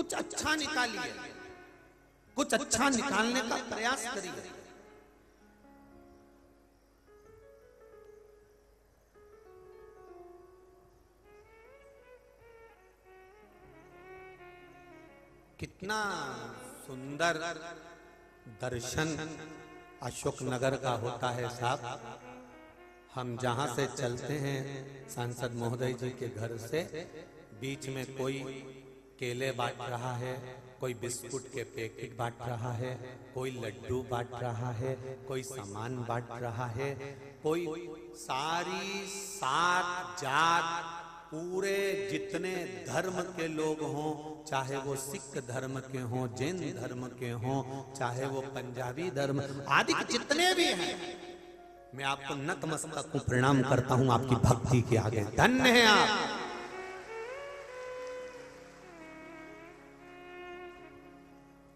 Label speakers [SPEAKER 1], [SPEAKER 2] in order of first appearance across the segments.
[SPEAKER 1] कुछ अच्छा निकालिए, कुछ अच्छा निकालने का प्रयास करिए। कितना सुंदर दर्शन अशोकनगर का होता है साहब। हम जहां से चलते हैं सांसद महोदय जी के घर से, बीच में कोई केले बांट रहा है, कोई बिस्कुट के पैकेट बांट रहा है, कोई लड्डू बांट रहा है, कोई सामान बांट रहा है, कोई सारी सात जात पूरे जितने धर्म के लोग हों, चाहे वो सिख धर्म के हों, जैन धर्म के हों, चाहे वो पंजाबी धर्म आदि जितने भी हैं, मैं आपको नतमस्तक को प्रणाम करता हूं आपकी भक्ति के आगे। धन्य हैं आप।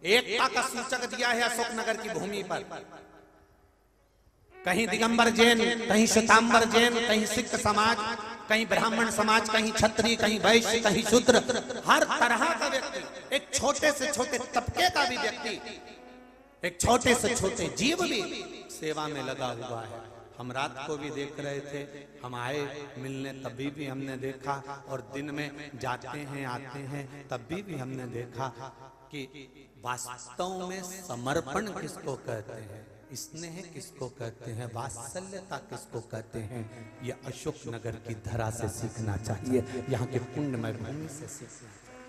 [SPEAKER 1] एकता का सूचक दिया है अशोकनगर की भूमि पर। कहीं दिगंबर जैन, कहीं श्वेतांबर जैन, कहीं सिख समाज, कहीं ब्राह्मण समाज, कहीं क्षत्रिय, कहीं वैश्य, कहीं शूद्र, हर तरह का व्यक्ति, एक छोटे से छोटे तबके का भी व्यक्ति, एक छोटे से छोटे जीव भी सेवा में लगा हुआ है। हम रात को भी देख रहे थे, हम आए मिलने तभी भी हमने देखा, और दिन में जाते हैं आते हैं तभी भी हमने देखा कि वास्तव में समर्पण किसको कहते हैं, स्नेह किसको कहते हैं, वात्सल्यता किसको कहते हैं, ये अशोकनगर की धरा से सीखना चाहिए, यहाँ के पुण्यमय भूमि से सीखना चाहिए।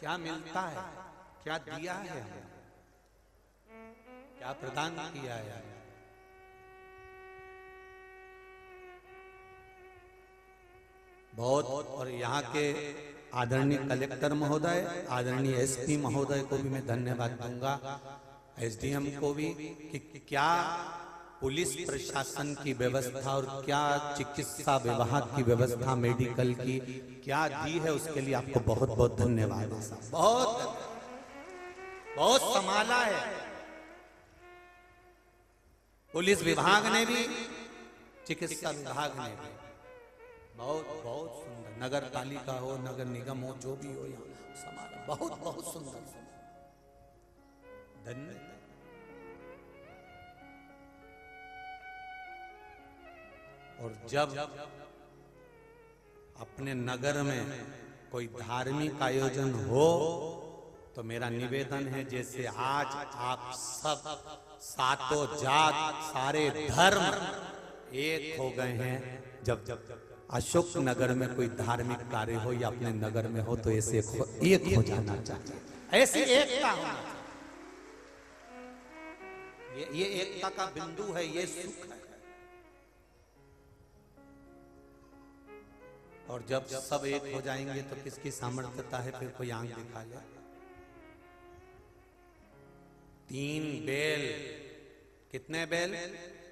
[SPEAKER 1] क्या मिलता है, क्या दिया है, क्या प्रदान किया है। बहुत, और यहाँ के आदरणीय कलेक्टर महोदय, आदरणीय एसपी महोदय को भी मैं धन्यवाद दूंगा, एसडीएम को भी, कि क्या पुलिस प्रशासन की व्यवस्था और क्या चिकित्सा विभाग की व्यवस्था मेडिकल की क्या दी है, उसके लिए आपको बहुत बहुत धन्यवाद। बहुत बहुत संभाला है पुलिस विभाग ने भी, चिकित्सा विभाग ने भी, बहुत बहुत सुंदर। नगर पालिका हो, नगर निगम हो, जो भी हो, यहाँ संभाला बहुत बहुत सुंदर। धन्यवाद। और जब अपने नगर में कोई धार्मिक आयोजन हो तो मेरा निवेदन है, जैसे आज आप सब सातों जात सारे धर्म एक हो गए हैं, जब अशोकनगर में कोई धार्मिक कार्य हो या अपने नगर में हो तो ऐसे एक हो जाना चाहिए, ऐसी एकता होना चाहिए। ये एकता का बिंदु है, ये सुख है। और जब सब एक हो जाएंगे तो किसकी सामर्थ्यता है फिर कोई आंख दिखा ले। 3 बैल, कितने बैल?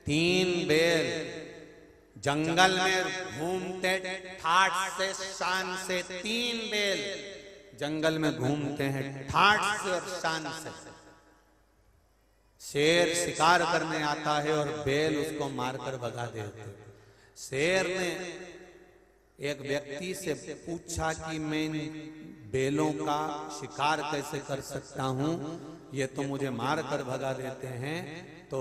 [SPEAKER 1] 3 बैल जंगल में घूमते ठाठ से शान से, 3 बैल जंगल में घूमते हैं ठाठ से और शान से। शेर शिकार करने आता है और बैल उसको मारकर भगा देते। शेर ने एक व्यक्ति से पूछा कि मैं बैलों का शिकार कैसे कर सकता हूं, ये तो मुझे मार कर भगा देते हैं। तो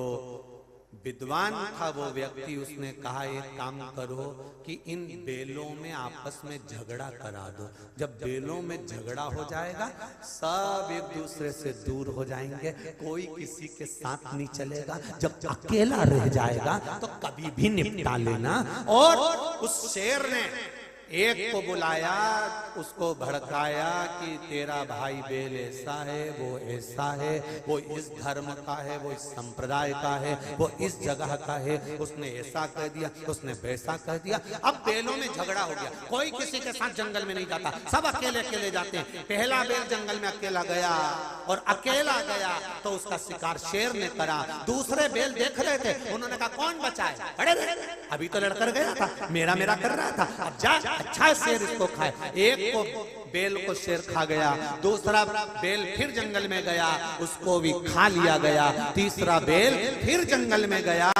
[SPEAKER 1] विद्वान था वो व्यक्ति, उसने कहा एक काम करो कि इन बैलों में आपस में झगड़ा करा दो। जब बैलों में झगड़ा हो जाएगा सब एक दूसरे से दूर हो जाएंगे, कोई किसी के साथ नहीं चलेगा। जब अकेला रह जाएगा तो कभी भी निपटा लेना। और उस शेर ने एक को बुलाया, उसको भड़काया कि तेरा भाई बैल ऐसा है, वो ऐसा है, वो इस धर्म का है, वो इस संप्रदाय का है, वो इस जगह का है। उसने ऐसा कह दिया, उसने वैसा कह दिया। अब बैलों में झगड़ा हो गया, कोई किसी के साथ जंगल में नहीं जाता, सब अकेले अकेले जाते हैं। पहला बैल जंगल में अकेला गया और अकेला गया तो उसका शिकार शेर ने करा। दूसरे बैल देख रहे थे, उन्होंने कहा कौन बचाए? अरे अभी तो लड़कर गया था, मेरा मेरा कर रहा था, अब जा अच्छा शेर इसको खाए। एक को बेल को शेर खा गया, दूसरा बेल फिर जंगल में गया, उसको भी खा लिया गया, तीसरा बेल फिर जंगल में गया।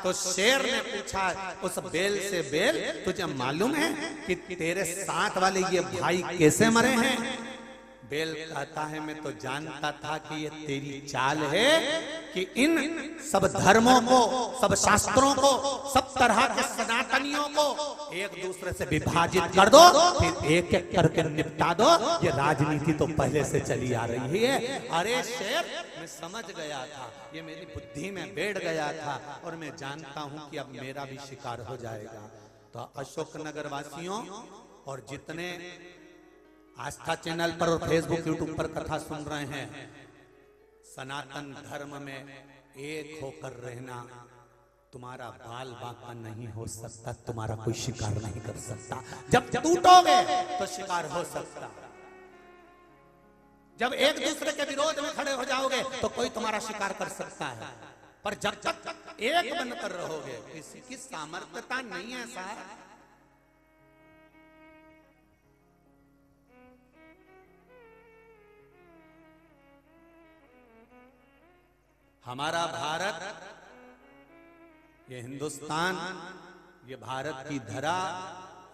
[SPEAKER 1] तो शेर ने पूछा उस बेल से, बेल तुझे मालूम है कि तेरे साथ वाले ये भाई कैसे मरे हैं? बेल कहता है मैं तो जानता था कि ये तेरी चाल है कि इन सब धर्मों को, सब शास्त्रों को, सब तरह के सनातनियों को एक दूसरे से विभाजित कर दो, फिर एक एक करके निपटा दो। ये राजनीति तो पहले से चली आ रही है। अरे शेर, मैं समझ गया था, ये मेरी बुद्धि में बैठ गया था और मैं जानता हूं कि अब मेरा भी शिकार हो जाएगा। तो अशोकनगर वासियों और जितने आस्था चैनल पर और फेसबुक यूट्यूब पर कथा सुन रहे हैं, सनातन धर्म में एक होकर रहना। तुम्हारा बाल बांका नहीं हो सकता, तुम्हारा कोई शिकार नहीं कर सकता। जब टूटोगे तो शिकार हो सकता। जब एक दूसरे के विरोध में खड़े हो जाओगे तो कोई तुम्हारा शिकार कर सकता है, पर जब तक एक बनकर रहोगे किसी की सामर्थ्यता नहीं है साहब। हमारा भारत, ये हिंदुस्तान, ये भारत की धरा,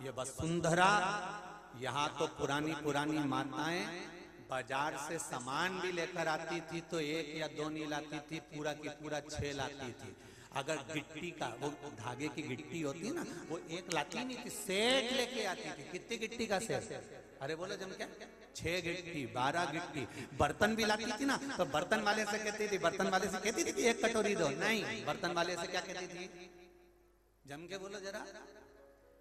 [SPEAKER 1] ये वसुंधरा, यहाँ तो पुरानी पुरानी माताएं बाजार से सामान भी लेकर आती थी तो एक या दो नहीं लाती थी, पूरा की पूरा 6 लाती थी। अगर गिट्टी का, वो धागे की गिट्टी होती है ना, वो एक लाती नहीं थी, सेट लेके आती थी। कितनी गिट्टी का सेट? अरे बोलो जम क्या, 6 गिट्टी, 12 गिट्टी। बर्तन भी लाती थी ना, तो बर्तन वाले से कहती थी, बर्तन वाले से कहती थी कि 1 कटोरी दो, नहीं, बर्तन वाले से क्या कहती थी? जम के बोलो जरा,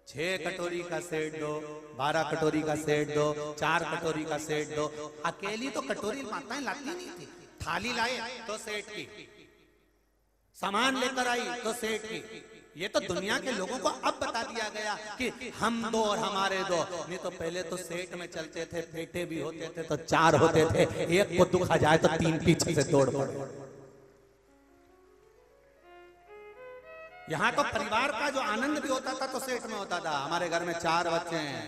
[SPEAKER 1] 6 कटोरी का सेट दो, 12 कटोरी का सेट दो, 4 कटोरी का सेट दो। अकेली तो कटोरी माताएं लाती नहीं थी। थाली लाए तो सेट की, सामान लेकर आई तो सेठ की। ये तो दुनिया के लोगों को अब बता दिया गया कि हम दो और हमारे दो। नहीं तो पहले तो सेठ में चलते थे, पेटे भी होते थे तो 4 होते थे, एक को दुख आ जाए तो 3 पीछे से दौड़ पड़े। यहाँ तो परिवार का जो आनंद भी होता था तो सेठ में होता था। हमारे घर में 4 बच्चे हैं,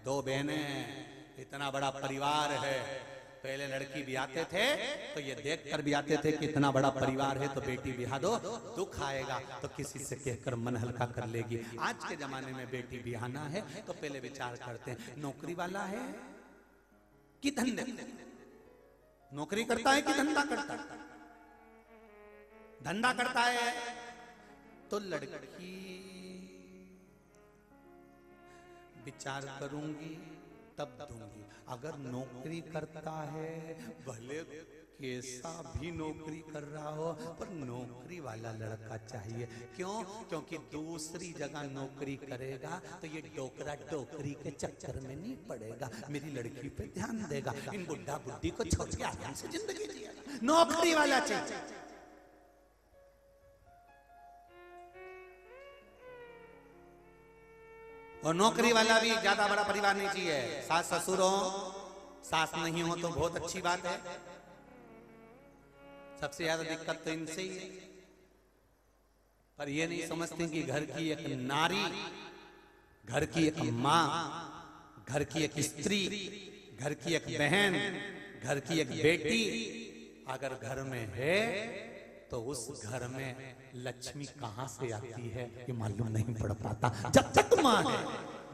[SPEAKER 1] 2 बहनें, इतना बड़ा परिवार है। पहले लड़की ब्याहते थे तो ये देखकर ब्याहते थे कि इतना बड़ा परिवार है तो बेटी ब्याह दो, दुख आएगा तो किसी से कहकर मन हल्का कर लेगी। आज के जमाने में बेटी ब्याहना है तो पहले विचार करते हैं नौकरी वाला है कि धंधे, नौकरी करता है कि धंधा करता है। धंधा करता है तो लड़की विचार करूंगी तब दूंगी। अगर नौकरी करता है, भले कैसा भी नौकरी कर रहा हो, पर नौकरी वाला लड़का चाहिए। क्यों? क्योंकि दूसरी जगह नौकरी करेगा तो ये डोकरा डोकरी के चक्कर में नहीं पड़ेगा, मेरी लड़की पे ध्यान देगा, इन बुढ़ा बुढ़ी को छोड़ के आराम से जिंदगी जिएगा। नौकरी वाला चाहिए। और नौकरी वाला भी ज्यादा बड़ा परिवार नहीं चाहिए। सास ससुर हो, सास नहीं हो तो बहुत अच्छी बात है। सबसे ज्यादा दिक्कत तो इनसे ही है। पर ये नहीं समझते कि घर की एक नारी, घर की एक माँ, घर की एक स्त्री, घर की एक बहन, घर की एक बेटी अगर घर में है तो उस घर में लक्ष्मी कहां से आती है ये मालूम नहीं पड़ पाता। जब तक माँ है,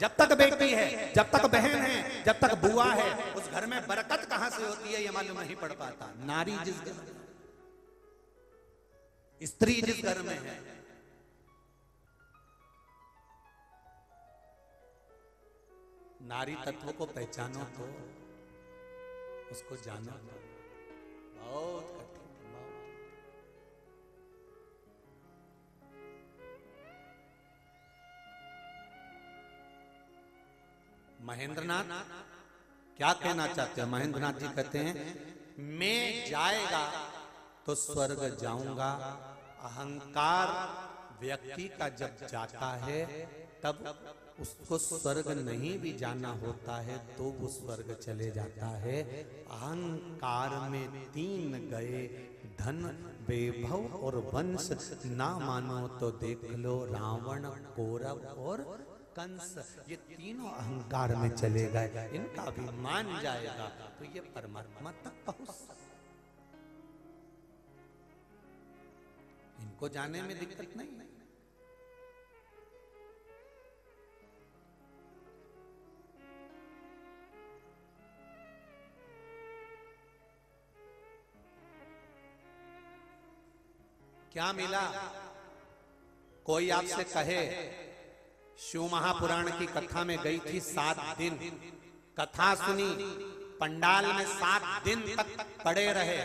[SPEAKER 1] जब तक बेटी है, जब तक बहन है, जब तक बुआ है, उस घर में बरकत कहां से होती है ये मालूम नहीं पड़ पाता। नारी जिस घर, स्त्री जिस घर में है, नारी तत्व को पहचानो तो उसको जानो तो बहुत कठिन। महेंद्रनाथ क्या कहना चाहते हैं? महेंद्रनाथ जी कहते हैं मैं जाएगा तो स्वर्ग जाऊंगा। अहंकार व्यक्ति का जब जाता है तब उसको स्वर्ग नहीं भी जाना होता है तो वो स्वर्ग चले जाता है। अहंकार में 3 गए, धन, वैभव और वंश, ना मानो तो देख लो रावण, कौरव और कंस, ये तीनों अहंकार में चले गए, इनका अभिमान जाएगा तो ये परमात्मा तक पहुंच सकते। इनको जाने में दिक्कत नहीं है। क्या मिला? कोई आपसे कहे शिव महापुराण की कथा में गई थी, 7 दिन कथा सुनी, पंडाल में 7 दिन तक पड़े रहे।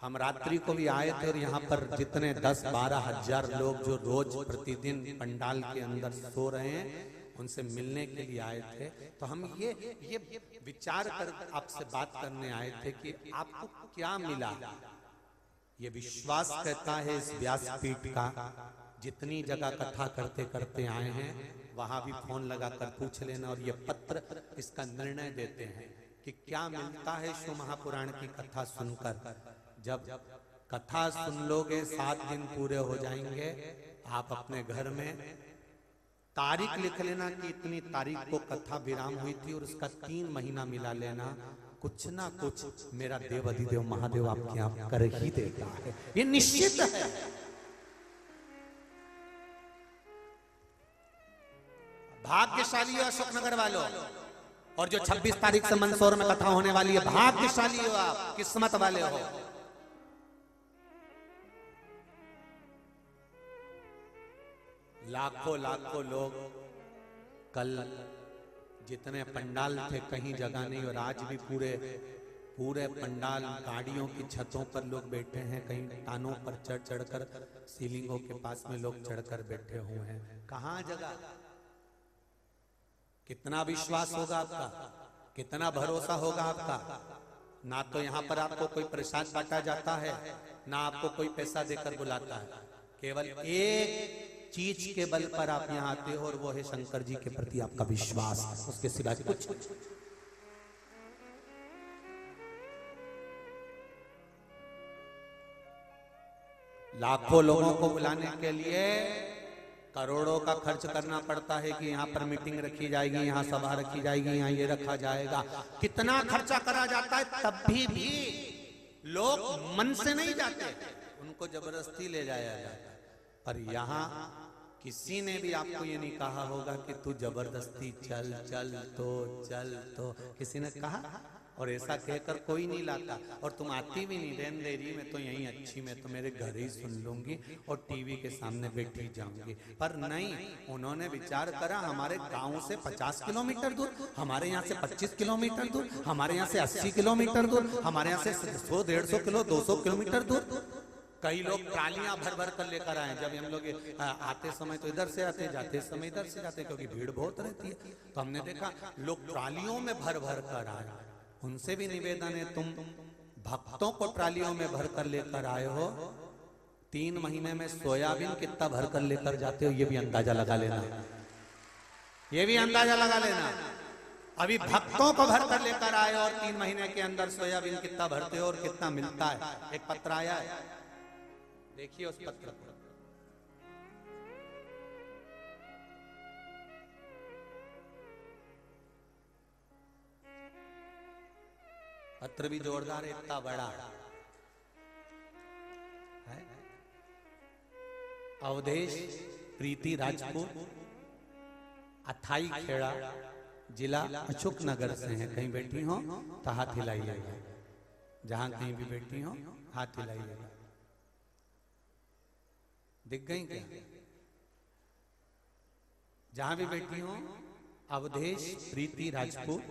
[SPEAKER 1] हम रात्रि को भी आए थे और यहाँ पर जितने 10-12 हजार लोग जो रोज प्रतिदिन पंडाल के अंदर सो रहे हैं, उनसे मिलने के लिए आए थे। तो हम ये विचार कर आपसे बात करने आए थे कि आपको क्या मिला। ये विश्वास कहता है इस व्यासपीठ का, जितनी जगह कथा करते करते आए हैं वहां भी फोन लगाकर पूछ लेना, और ये पत्र इसका निर्णय देते हैं कि क्या मिलता है शिव महापुराण की कथा सुनकर। जब कथा सुन लोगे 7 दिन पूरे हो जाएंगे, आप अपने घर में तारीख लिख लेना कि इतनी तारीख को कथा विराम हुई थी और उसका 3 महीना मिला लेना। कुछ ना कुछ मेरा देव अधिदेव महादेव आपके यहाँ कर ही देता है, ये निश्चित है। भाग्यशाली हो अशोकनगर वालों, और जो 26 तारीख से मंदसौर में कथा होने वाली है, भाग्यशाली हो आप, किस्मत वाले हो। लाखों लाखों लोग कल जितने पंडाल थे कहीं जगह नहीं, और आज भी पूरे पंडाल गाड़ियों की छतों पर लोग बैठे हैं, कहीं तानों पर चढ़ चढ़कर, सीलिंगों के पास में लोग चढ़कर बैठे हुए हैं। कहाँ जगह? कितना विश्वास होगा आपका, कितना भरोसा होगा आपका। ना तो यहाँ पर आपको कोई प्रसाद बांटा जाता है, ना आपको कोई पैसा देकर बुलाता है। केवल एक चीज के बल पर आप यहाँ आते हो, और वो है शंकर जी के प्रति आपका विश्वास, उसके सिवा कुछ। लाखों लोगों को बुलाने के लिए करोड़ों का खर्च करना पड़ता है कि यहाँ पर मीटिंग रखी जाएगी, यहाँ सभा रखी जाएगी, यहाँ ये रखा जाएगा। कितना खर्चा करा जाता है, तब भी लोग मन से नहीं जाते, उनको जबरदस्ती ले जाया जाता है। पर यहाँ किसी ने भी आपको ये नहीं कहा होगा कि तू जबरदस्ती चल तो किसी ने कहा? और ऐसा कहकर कोई नहीं लाता, और तुम आती भी नहीं, बहन देरी में तो यहीं अच्छी, मैं तो मेरे घर ही सुन लूंगी और टीवी के सामने बैठी जाऊंगी। पर नहीं, उन्होंने विचार करा हमारे गांव से 50 किलोमीटर दूर, हमारे यहाँ से 25 किलोमीटर दूर, हमारे यहाँ से 80 किलोमीटर दूर, हमारे यहाँ से 100-150 किलो 200 किलोमीटर दूर। कई लोग ट्रालियां भर भर कर लेकर आए। जब हम लोग आते समय तो इधर से आते, जाते समय इधर से जाते, क्योंकि भीड़ बहुत रहती है। तो हमने देखा लोग ट्रालियों में भर भर कर आए। उनसे भी निवेदन है, तुम भक्तों को ट्रालियों में भर कर लेकर आए हो, 3 महीने में सोयाबीन कितना भर कर लेकर जाते हो, ये भी अंदाजा लगा लेना, ये भी अंदाजा लगा लेना। अभी भक्तों को भर कर लेकर आए और 3 महीने के अंदर सोयाबीन कितना भरते हो और कितना मिलता है। एक पत्र आया है, देखिए उस पत्र को। पत्र भी जोरदार है, इतना बड़ा है। अवधेश प्रीति राजपूत, अथाई खेड़ा, जिला अशोकनगर से हैं। कहीं बैठी हो तो हाथ हिलाइएगा, जहां कहीं भी बैठी हो हाथ हिलाइएगा। दिख गई क्या? जहां भी बैठी हो, अवधेश प्रीति राजपूत,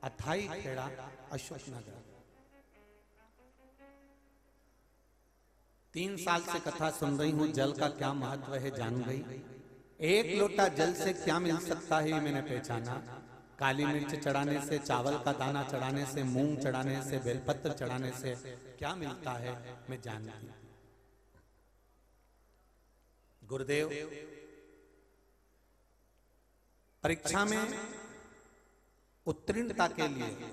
[SPEAKER 1] अथाई खेड़ा, अशोकनगर। 3 साल से कथा सुन रही हूं, जल का क्या महत्व है जान गई। 1 लोटा जल से क्या मिल सकता है ये मैंने पहचाना। काली मिर्च चढ़ाने से, चावल का दाना चढ़ाने से, मूंग चढ़ाने से, बेलपत्र चढ़ाने से क्या मिलता है मैं जानती हूं। गुरुदेव परीक्षा में उत्तीर्णता के लिए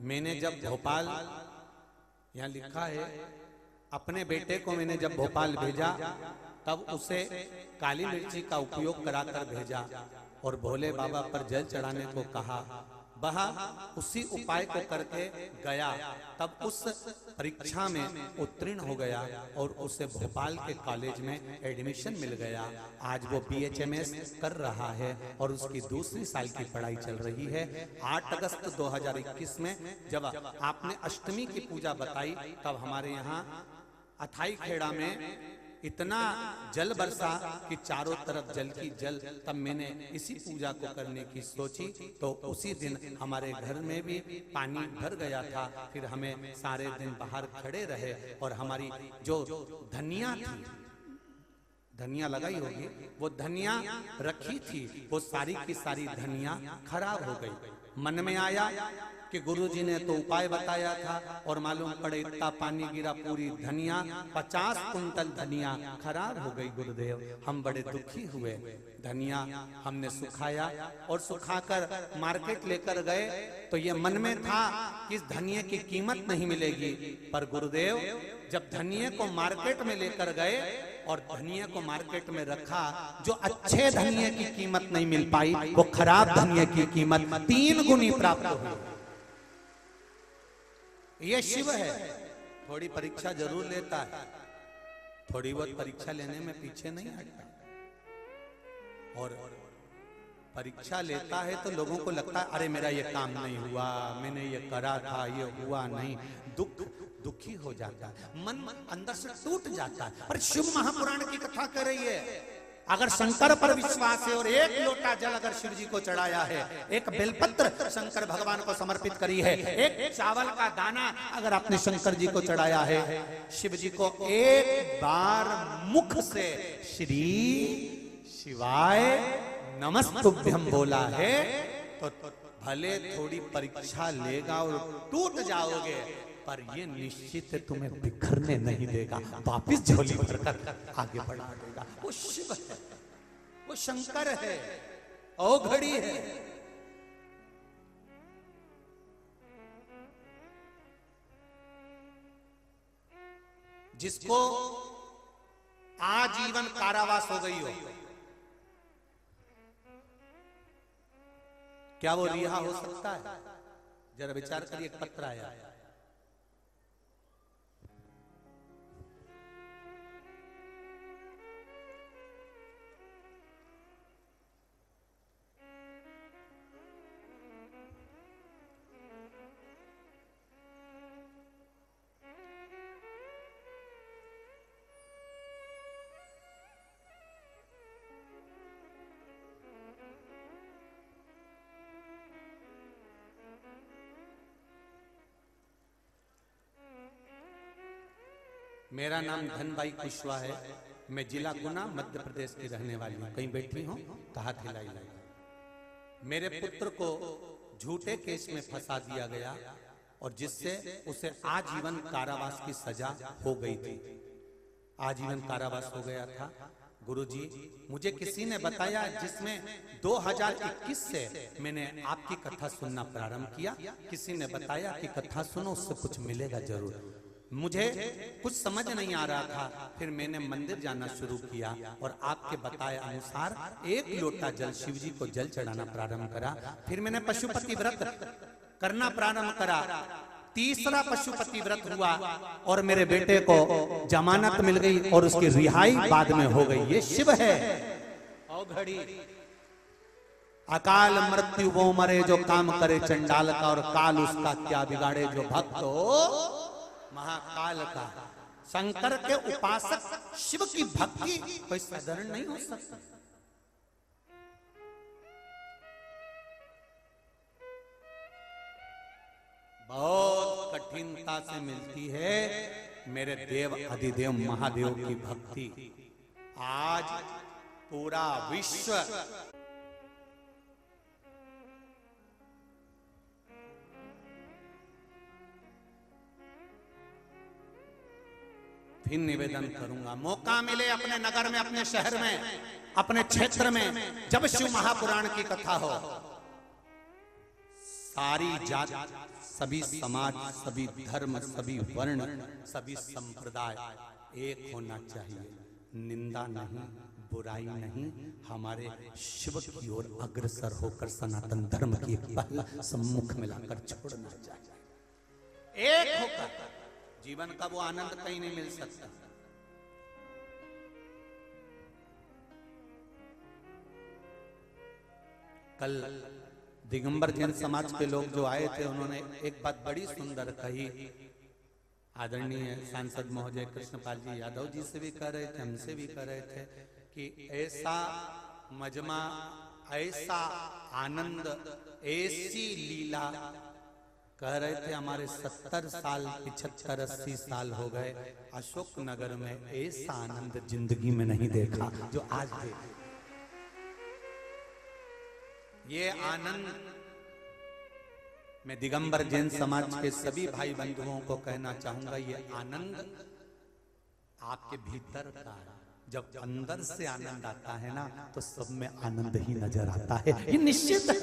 [SPEAKER 1] मैंने जब भोपाल, यहाँ लिखा है, अपने बेटे को मैंने जब भोपाल भेजा तब उसे काली मिर्ची का उपयोग कराकर भेजा और भोले बाबा पर जल चढ़ाने को कहा। वह उसी उपाय को करके गया, तब उस परीक्षा में उत्तीर्ण हो गया और उसे भोपाल के कॉलेज में एडमिशन मिल गया। आज वो BHMS कर रहा है और उसकी दूसरी साल की पढ़ाई चल रही है। 8 अगस्त 2021 में जब आपने अष्टमी की पूजा बताई, तब हमारे यहाँ अथाई खेड़ा में इतना जल बरसा कि चारों तरफ जल की जल। तब मैंने इसी पूजा को करने की सोची, तो उसी दिन हमारे घर में भी पानी भर गया था। फिर हमें सारे दिन बाहर खड़े रहे और हमारी जो धनिया थी, धनिया लगाई होगी, वो धनिया रखी थी, वो सारी की सारी धनिया खराब हो गई। मन में आया कि गुरुजी ने तो उपाय बताया था और मालूम पड़े इतना पानी गिरा, पूरी धनिया 50 कुंटल धनिया खराब हो गई। गुरुदेव, हम बड़े दुखी हुए। धनिया हमने सुखाया और सुखाकर मार्केट लेकर गए, तो ये मन में था कि इस धनिया की कीमत नहीं मिलेगी। पर गुरुदेव जब धनिया को मार्केट में लेकर गए और धनिया को मार्केट में रखा, जो अच्छे धनिया की कीमत नहीं मिल पाई, वो खराब धनिया की कीमत 3 गुनी प्राप्त हुई। ये शिव है। थोड़ी परीक्षा जरूर लेता है, थोड़ी बहुत परीक्षा लेने में पीछे नहीं हटता। और परीक्षा लेता है तो लोगों को लगता है अरे मेरा ये काम नहीं हुआ, मैंने ये करा था, ये हुआ नहीं। दुखी हो जाता है, मन अंदर से टूट जाता है। पर शिव महापुराण की कथा कर रही है, अगर शंकर पर विश्वास है और 1 लोटा जल अगर शिव जी को चढ़ाया है, एक बेलपत्र शंकर भगवान को समर्पित करी है, एक चावल का दाना अगर आपने शंकर जी को चढ़ाया है, शिव जी को एक बार मुख से श्री शिवाय नमस्तुभ्यं बोला है, तो भले थोड़ी परीक्षा लेगा और टूट जाओगे, पर ये निश्चित तुम्हें बिखरने नहीं देगा, वापिस झोली भरकर आगे बढ़ा देगा। वो शिव है, वो शंकर है, औघड़ी है। जिसको आजीवन कारावास हो गई हो, क्या वो रिहा हो सकता है? जरा विचार करिए। एक पत्र आया, मेरा नाम धनबाई कुशवाहा है, मैं जिला गुना मध्य प्रदेश की रहने वाली हूँ। कहीं बैठी हूँ तो हाथ हिलाई लाई। मेरे पुत्र को झूठे केस में फंसा दिया गया और जिससे उसे आजीवन कारावास की सजा हो गई थी। आजीवन कारावास हो गया था। गुरुजी, मुझे किसी ने बताया, जिसमें 2021 से मैंने आपकी कथा सुनना प्रारंभ किया, किसी ने बताया कि कथा सुनो, उससे कुछ मिलेगा जरूर। मुझे कुछ समझ नहीं आ रहा था, फिर मैंने मंदिर जाना शुरू किया और आपके बताए अनुसार 1 लोटा जल शिव जी को जल चढ़ाना प्रारंभ करा। फिर मैंने पशुपति व्रत करना प्रारंभ करा। तीसरा पशुपति व्रत हुआ और मेरे बेटे को जमानत मिल गई और उसकी रिहाई बाद में हो गई। ये शिव है। औघड़ी अकाल मृत्यु वो मरे जो काम करे चंडाल का, और काल उसका क्या बिगाड़े जो भक्त हो महाकाल का। शंकर के उपासक शिव की भक्ति कोई साधारण नहीं हो सकती। बहुत कठिनता से मिलती है मेरे देव अधिदेव महादेव की भक्ति। आज पूरा विश्व फिर निवेदन करूंगा, मौका मिले अपने नगर में, अपने शहर में, अपने क्षेत्र में, जब शिव महापुराण की कथा हो, सारी जात, सभी समाज, सभी धर्म, सभी वर्ण, सभी संप्रदाय एक होना चाहिए। निंदा नहीं, बुराई नहीं, हमारे शिव की ओर अग्रसर होकर सनातन धर्म की एक पहल सम्मुख मिलाकर छोड़ना चाहिए। एक होकर जीवन का वो आनंद कहीं नहीं मिल सकता। कल दिगंबर जैन समाज के लोग जो आए थे, उन्होंने एक बात बड़ी सुंदर कही। आदरणीय सांसद महोदय कृष्णपाल जी यादव जी से भी कह रहे थे, हमसे भी कह रहे थे कि ऐसा मजमा, ऐसा आनंद, ऐसी लीला, कह रहे थे हमारे 70 साल 75-80 साल हो गए, अशोक नगर में ऐसा आनंद जिंदगी में नहीं देखा जो आज देखा। ये आनंद मैं दिगंबर जैन समाज के सभी भाई बंधुओं को कहना चाहूंगा, ये आनंद आपके भीतर का है। जब अंदर से आनंद आता है ना, तो सब में आनंद ही नजर आता है। ये निश्चित है,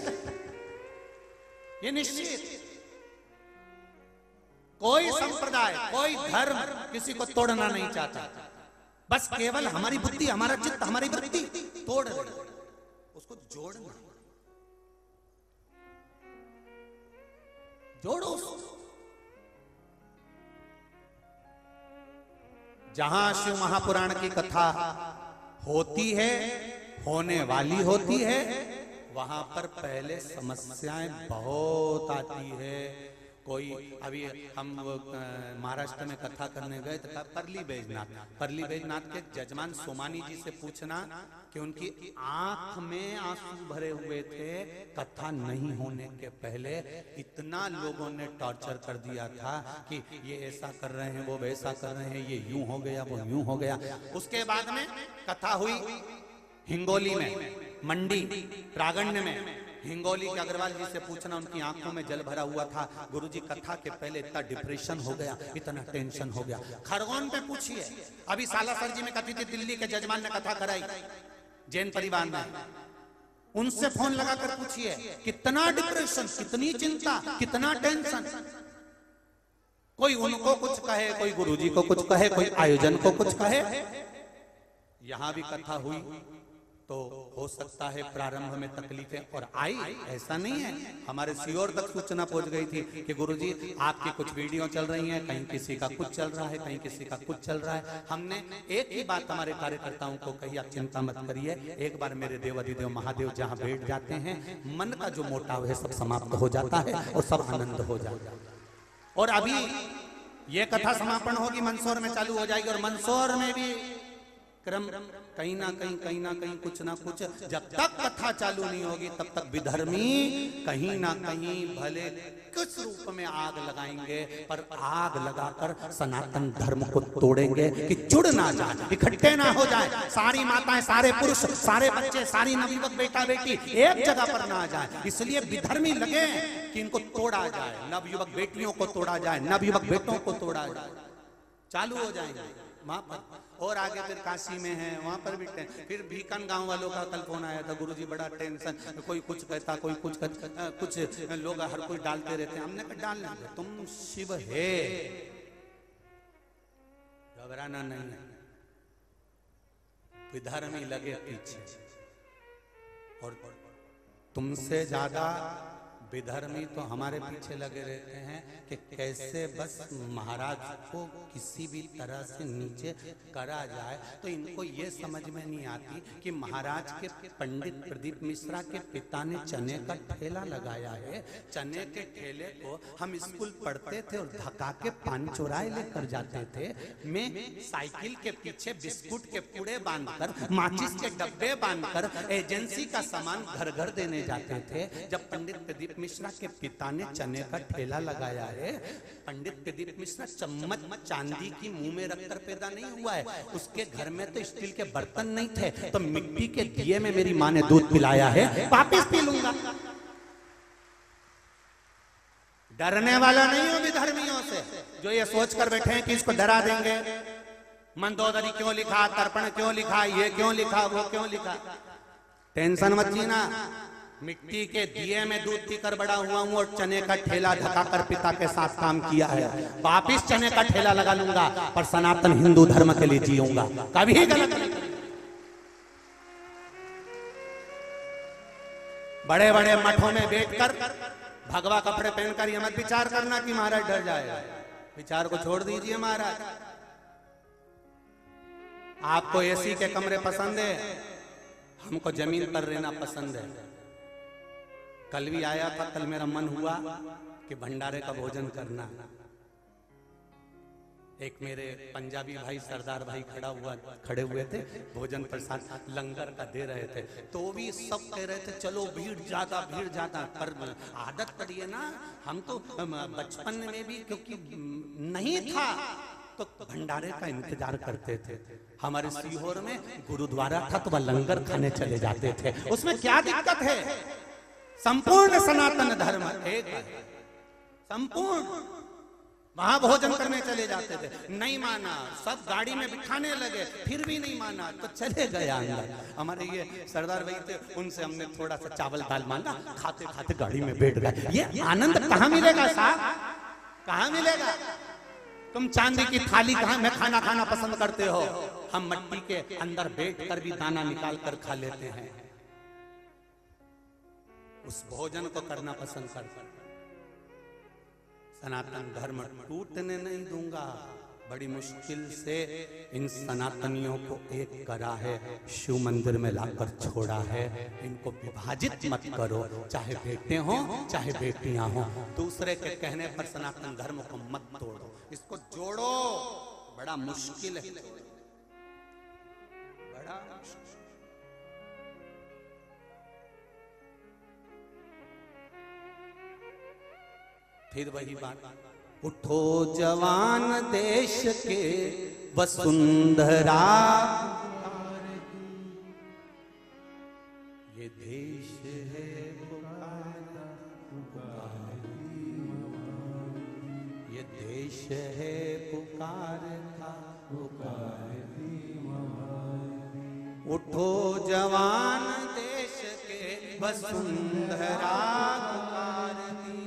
[SPEAKER 1] ये निश्चित। कोई संप्रदाय, कोई धर्म किसी को तोड़ना नहीं चाहता, बस केवल हमारी बुद्धि, हमारा चित्त, हमारी वृत्ति तोड़ रही, उसको जोड़ना, जोड़ो। जहां शिव महापुराण की कथा होती है, होने वाली होती है, वहां पर पहले समस्याएं बहुत आती है। कोई अभी हम महाराष्ट्र में कथा करने गए तो परली बैजनाथ के जजमान सोमानी जी से पूछना कि उनकी आंख में आंसू भरे हुए थे। कथा नहीं होने के पहले इतना लोगों ने टॉर्चर कर दिया था कि ये ऐसा कर रहे हैं, वो वैसा कर रहे हैं, ये यूं हो गया, वो यूं हो गया। उसके बाद में कथा हुई हिंगोली में, मंडी प्रागण्य में। हिंगोली के अग्रवाल जी से पूछना, उनकी आंखों में जल भरा हुआ था। गुरुजी कथा के पहले इतना डिप्रेशन हो गया, इतना टेंशन हो गया। खरगोन पे पूछिए, अभी सालासर जी में कथी थी, दिल्ली के जजमान ने कथा कराई जैन परिवार में, उनसे फोन लगाकर पूछिए कितना डिप्रेशन, कितनी चिंता, कितना टेंशन। कोई उनको कुछ कहे, कोई गुरुजी को कुछ कहे, कोई आयोजन को कुछ कहे। यहां भी कथा हुई तो हो सकता है प्रारंभ में तकलीफें और आई, ऐसा नहीं है। हमारे सीओर तक सूचना पहुंच गई थी कि गुरुजी आपकी कुछ वीडियो चल रही हैं, कहीं किसी का कुछ चल रहा है, कहीं किसी का कुछ चल रहा है। हमने एक ही बात हमारे कार्यकर्ताओं को कही, आप चिंता मत करिए, एक बार मेरे देवाधिदेव महादेव जहां बैठ जाते हैं, मन का जो मोटाव है सब समाप्त हो जाता है और सब आनंद हो जाता है। और अभी ये कथा समापन होगी, मंदसौर में चालू हो जाएगी, और मंदसौर में भी क्रम कहीं ना कहीं कुछ ना कुछ, जब तक कथा चालू नहीं होगी तब तक विधर्मी कहीं ना कहीं भले किस रूप में आग लगाएंगे, पर आग लगाकर सनातन धर्म को तोड़ेंगे कि जुड़ ना जाए, इकट्ठे ना हो जाए। सारी माताएं, सारे पुरुष, सारे बच्चे, सारी नवयुवक बेटा बेटी एक जगह पर ना आ जाए। इसलिए विधर्मी लगे कि इनको तोड़ा जाए, नवयुवक बेटियों को तोड़ा जाए, नवयुवक बेटों को तोड़ा जाए। चालू हो जाएंगे वहां पर। और आगे फिर काशी में है, वहां पर भी फिर भीकन गांव वालों का कल फोन आया था, गुरुजी बड़ा टेंशन, कोई कुछ कहता, कोई कुछ कहता, कुछ लोग हर कोई डालते रहते हैं। हमने कहा डालना, तुम शिव है, घबराना नहीं है। विधर्मी लगे पीछे, और तुमसे ज्यादा विधर्मी तो हमारे पीछे लगे रहते हैं कि कैसे बस महाराज को किसी भी तरह से नीचे करा जाए। तो इनको ये समझ में नहीं आती कि महाराज के पंडित प्रदीप मिश्रा के पिता ने चने का ठेला लगाया है। चने के ठेले को हम स्कूल पढ़ते थे और धक्का के पान चुराए लेकर जाते थे। मैं साइकिल के पीछे बिस्कुट के पूड़े बांधकर, माचिस के डब्बे बांधकर एजेंसी का सामान घर घर देने जाते थे। जब पंडित प्रदीप मिश्रा के पिता ने चने का ठेला लगाया है, पंडित प्रदीप मिश्रा चम्मच चांदी की मुंह में रखकर पैदा नहीं हुआ है। उसके घर में तो स्टील के बर्तन नहीं थे, तो मिट्टी के दिए में मेरी माँ ने दूध पिलाया है, वापस पी लूंगा। डरने वाला नहीं हूं विधर्मियों से, जो ये सोच कर बैठे हैं कि इसको डरा देंगे। मंदोदरी क्यों लिखा, तर्पण क्यों लिखा, ये क्यों लिखा, वो क्यों लिखा। टेंशन मत जीना, मिट्टी के दिए में दूध पीकर बड़ा हुआ हूं और चने का ठेला ढकाकर पिता के साथ काम किया है। वापिस चने का ठेला लगा लूंगा पर सनातन हिंदू धर्म के लिए जीऊंगा, कभी गलत नहीं। बड़े बड़े मठों में बैठकर भगवा कपड़े पहनकर ये मत विचार करना कि महाराज डर जाएगा। विचार को छोड़ दीजिए महाराज। आपको एसी के कमरे पसंद है, हमको जमीन पर रहना पसंद है। कल भी आया था, कल मेरा मन हुआ कि भंडारे का भोजन करना। एक मेरे पंजाबी भाई सरदार भाई खड़े हुए थे, भोजन प्रसाद लंगर का दे रहे थे। तो भी सब कह रहे थे चलो भीड़ ज्यादा। पर आदत पड़ी है ना, हम तो बचपन में भी क्योंकि नहीं था तो भंडारे का इंतजार करते थे। हमारे सीहोर में गुरुद्वारा था तो वह लंगर खाने चले जाते थे। उसमें क्या दिक्कत है? संपूर्ण सनातन धर्म एक है, संपूर्ण। वहां भोजन करने चले जाते थे, नहीं माना, सब गाड़ी में बिठाने लगे, फिर भी नहीं माना तो चले गए अंदर। हमारे ये सरदार भाई थे, उनसे हमने थोड़ा सा चावल दाल मांगा, खाते खाते गाड़ी में बैठ गए। ये आनंद कहाँ मिलेगा साहब, कहाँ मिलेगा? तुम चांदी की थाली कहाँ में खाना खाना पसंद करते हो? हम मट्टी के अंदर बैठ कर भी दाना निकाल कर खा लेते हैं। उस भोजन को करना पसंद करते। सनातन धर्म टूटने नहीं दूंगा। बड़ी मुश्किल से इन सनातनियों को एक करा है, शिव मंदिर में लाकर छोड़ा है। इनको विभाजित मत करो, चाहे बेटे हो चाहे बेटियां हो। दूसरे के कहने पर सनातन धर्म को मत तोड़ो, इसको जोड़ो। बड़ा मुश्किल है, बड़ा मुश्किल। फिर वही बात, उठो जवान देश के वसुंधरा, ये देश है पुकारा, ये देश है पुकारता। उठो जवान देश के वसुंधरा पुकारती,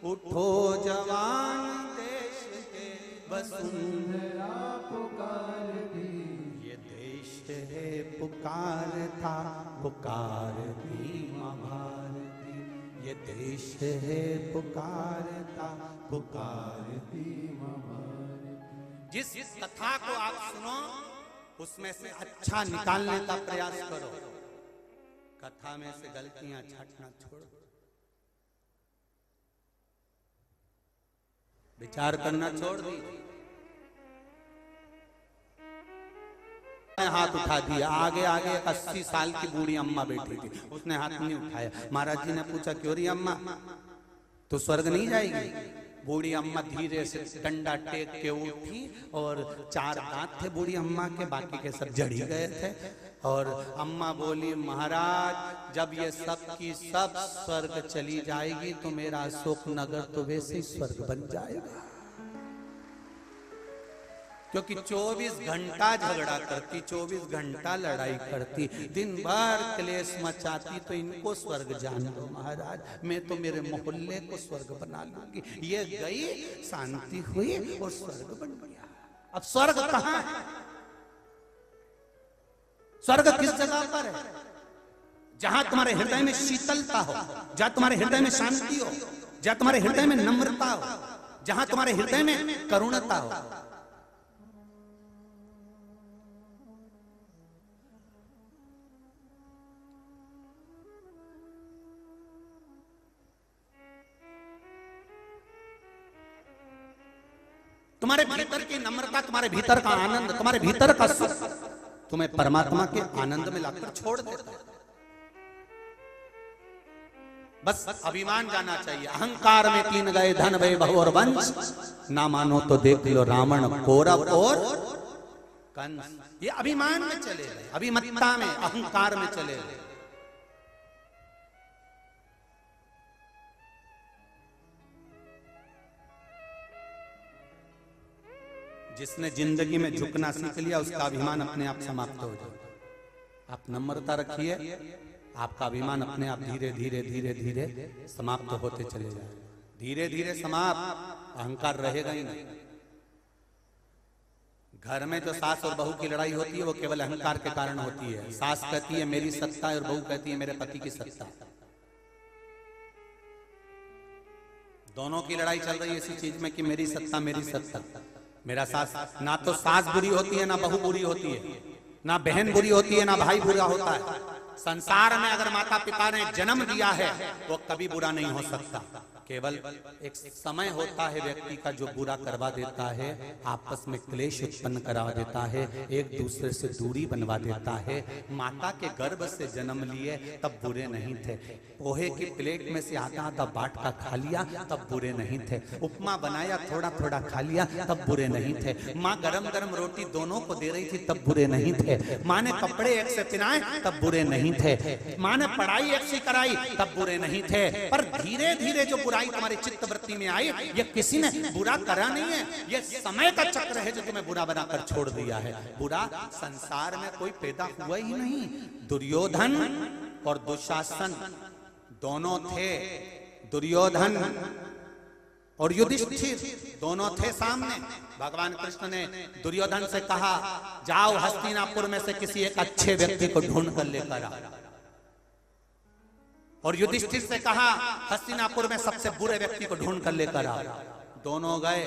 [SPEAKER 1] उठो जवान देश के वसुंधरा पुकारती। ये देश है पुकारता पुकारती माँ भारती, ये देश है पुकारता पुकारती माँ भारती। जिस कथा को आप सुनो उसमें से अच्छा निकालने का प्रयास करो, कथा में से गलतियां छांटना छोड़ो, विचार करना छोड़ दीजिए। हाथ उठा दिया, आगे आगे 80 साल की बूढ़ी अम्मा बैठी थी, उसने हाथ नहीं उठाया। महाराज जी ने पूछा क्यों रही अम्मा, तो स्वर्ग नहीं जाएगी? बूढ़ी अम्मा धीरे से डंडा टेक के उठी और 4 दांत थे बूढ़ी अम्मा के, बाकी के सब जड़ ही गए थे। और अम्मा बोली महाराज जब ये सब की सब स्वर्ग चली जाएगी तो मेरा अशोक नगर तो वैसे ही स्वर्ग बन जाएगा। क्योंकि 24 घंटा झगड़ा करती, 24 घंटा लड़ाई करती, दिन भर क्लेश मचाती, तो इनको स्वर्ग जान दो महाराज, मैं तो मेरे मोहल्ले को स्वर्ग बना लूंगी। ये गई, शांति हुई और स्वर्ग बन गया। अब स्वर्ग कहाँ है? स्वर्ग किस जगह पर है? जहां तुम्हारे हृदय में शीतलता हो, जहां तुम्हारे हृदय में शांति हो, जहां तुम्हारे हृदय में नम्रता हो, जहां तुम्हारे हृदय में करुणता हो। तुम्हारे भीतर की नम्रता, तुम्हारे भीतर का आनंद, तुम्हारे भीतर का सुख तुम्हें परमात्मा के आनंद में लाकर छोड़ देता है। बस अभिमान जाना चाहिए। अहंकार में 3 गए धन वैभव और वंश, ना मानो तो देख लो रावण कौरव और कंस। ये अभिमान में चले गए, अभिमत्ता में, अहंकार में चले गए। जिसने जिंदगी में झुकना सीख लिया उसका अभिमान अपने आप समाप्त हो जाए। आप नम्रता रखिए, आपका अभिमान अपने आप धीरे धीरे धीरे धीरे समाप्त होते चले जाए, धीरे धीरे समाप्त, अहंकार रहेगा ही नहीं। घर में जो सास और बहू की लड़ाई होती है वो केवल अहंकार के कारण होती है। सास कहती है मेरी सत्ता है और बहू कहती है मेरे पति की सत्ता। दोनों की लड़ाई चल रही है इसी चीज में कि मेरी सत्ता मेरी सत्ता। मेरा सास, ना तो सास बुरी होती है ना बहू बुरी होती है, ना बहन बुरी होती है ना भाई बुरा होता है। संसार में अगर माता पिता ने जन्म दिया है वो कभी बुरा नहीं हो सकता। केवल एक समय होता है व्यक्ति का जो बुरा करवा देता है, आपस में क्लेश उत्पन्न करा देता है, एक दूसरे से दूरी बनवा देता है। माता के गर्भ से जन्म लिए तब बुरे नहीं थे, पोहे की प्लेट में से आधा आधा बाट का खा लिया तब बुरे नहीं थे, उपमा बनाया थोड़ा थोड़ा खा लिया तब बुरे नहीं थे, माँ गरम गरम रोटी दोनों को दे रही थी तब बुरे नहीं थे, माँ ने कपड़े एक से पहनाए तब बुरे नहीं थे, माँ ने पढ़ाई एक से कराई तब बुरे नहीं थे। पर धीरे धीरे जो बुराई तुम्हारी चित्त वृत्ति में आई, ये किसी ने बुरा करा नहीं है, ये समय का चक्र है जो तुम्हें बुरा बनाकर छोड़ दिया है। बुरा संसार में कोई पैदा हुआ ही नहीं। दुर्योधन और दुशासन दोनों थे, दुर्योधन और युधिष्ठिर दोनों थे सामने। भगवान कृष्ण ने दुर्योधन से कहा जाओ हस्तिनापुर में से किसी एक अच्छे व्यक्ति को ढूंढ कर लेकर आ, और युधिष्ठिर से कहा हस्तिनापुर में सबसे बुरे व्यक्ति को ढूंढ कर लेकर आ। दोनों गए,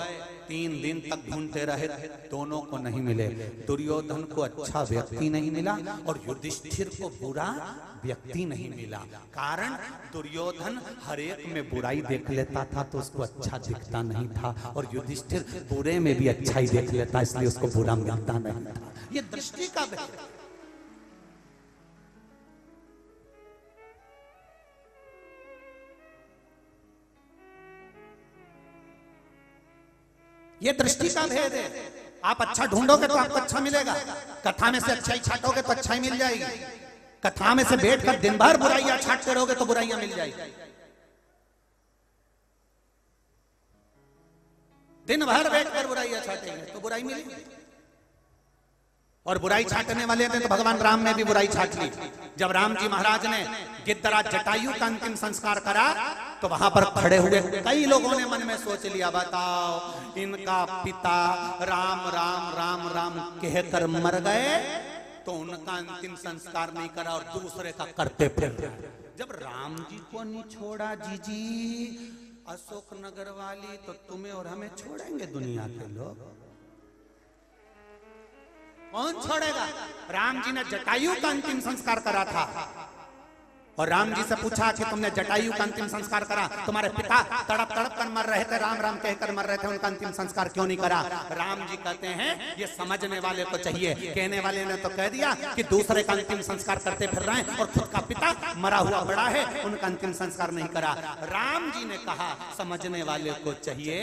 [SPEAKER 1] 3 दिन तक ढूंढते रहे, दोनों को नहीं मिले। दुर्योधन को अच्छा व्यक्ति नहीं मिला और युधिष्ठिर को बुरा व्यक्ति नहीं मिला। कारण दुर्योधन हर एक में बुराई देख लेता था तो उसको अच्छा दिखता नहीं था, और युधिष्ठिर बुरे में भी अच्छाई देख लेता इसलिए उसको बुरा मिलता नहीं था। ये दृष्टि का भेद, ये दृष्टि का भेद है। आप अच्छा ढूंढोगे तो आपको अच्छा मिलेगा, कथा में से अच्छाई छाटोगे तो अच्छाई मिल जाएगी, कथा में से बैठकर दिन भर बुराइयां छाटते रहोगे तो बुराइयां मिल जाएगी। दिन भर बैठकर बुराइयां छाटेंगे तो बुराई मिलेगी। और बुराई छाटने वाले थे तो भगवान राम ने भी बुराई छाट ली। जब राम जी महाराज ने गिद्धराज जटायु का अंतिम संस्कार करा तो वहां पर खड़े हुए कई लोगों ने मन में सोच लिया बताओ इनका पिता राम राम राम राम कहकर मर गए तो उनका अंतिम संस्कार नहीं करा और दूसरे का करते फिर। जब राम जी को नहीं छोड़ा जीजी अशोक नगर वाली, तो तुम्हें और हमें छोड़ेंगे दुनिया के लोग? कौन छोड़ेगा? राम जी ने जटायु का अंतिम संस्कार करा था और राम जी से पूछा कि तुमने जटायु का अंतिम संस्कार करा, तुम्हारे पिता तड़प तड़प कर मर रहे थे, राम राम कहकर मर रहे थे, उनका अंतिम संस्कार क्यों नहीं करा? राम जी कहते हैं ये समझने वाले को चाहिए। कहने वाले ने तो कह दिया कि दूसरे का अंतिम संस्कार करते फिर रहे हैं और खुद का पिता मरा हुआ बड़ा है, उनका अंतिम संस्कार नहीं करा। राम जी ने कहा समझने वाले को चाहिए।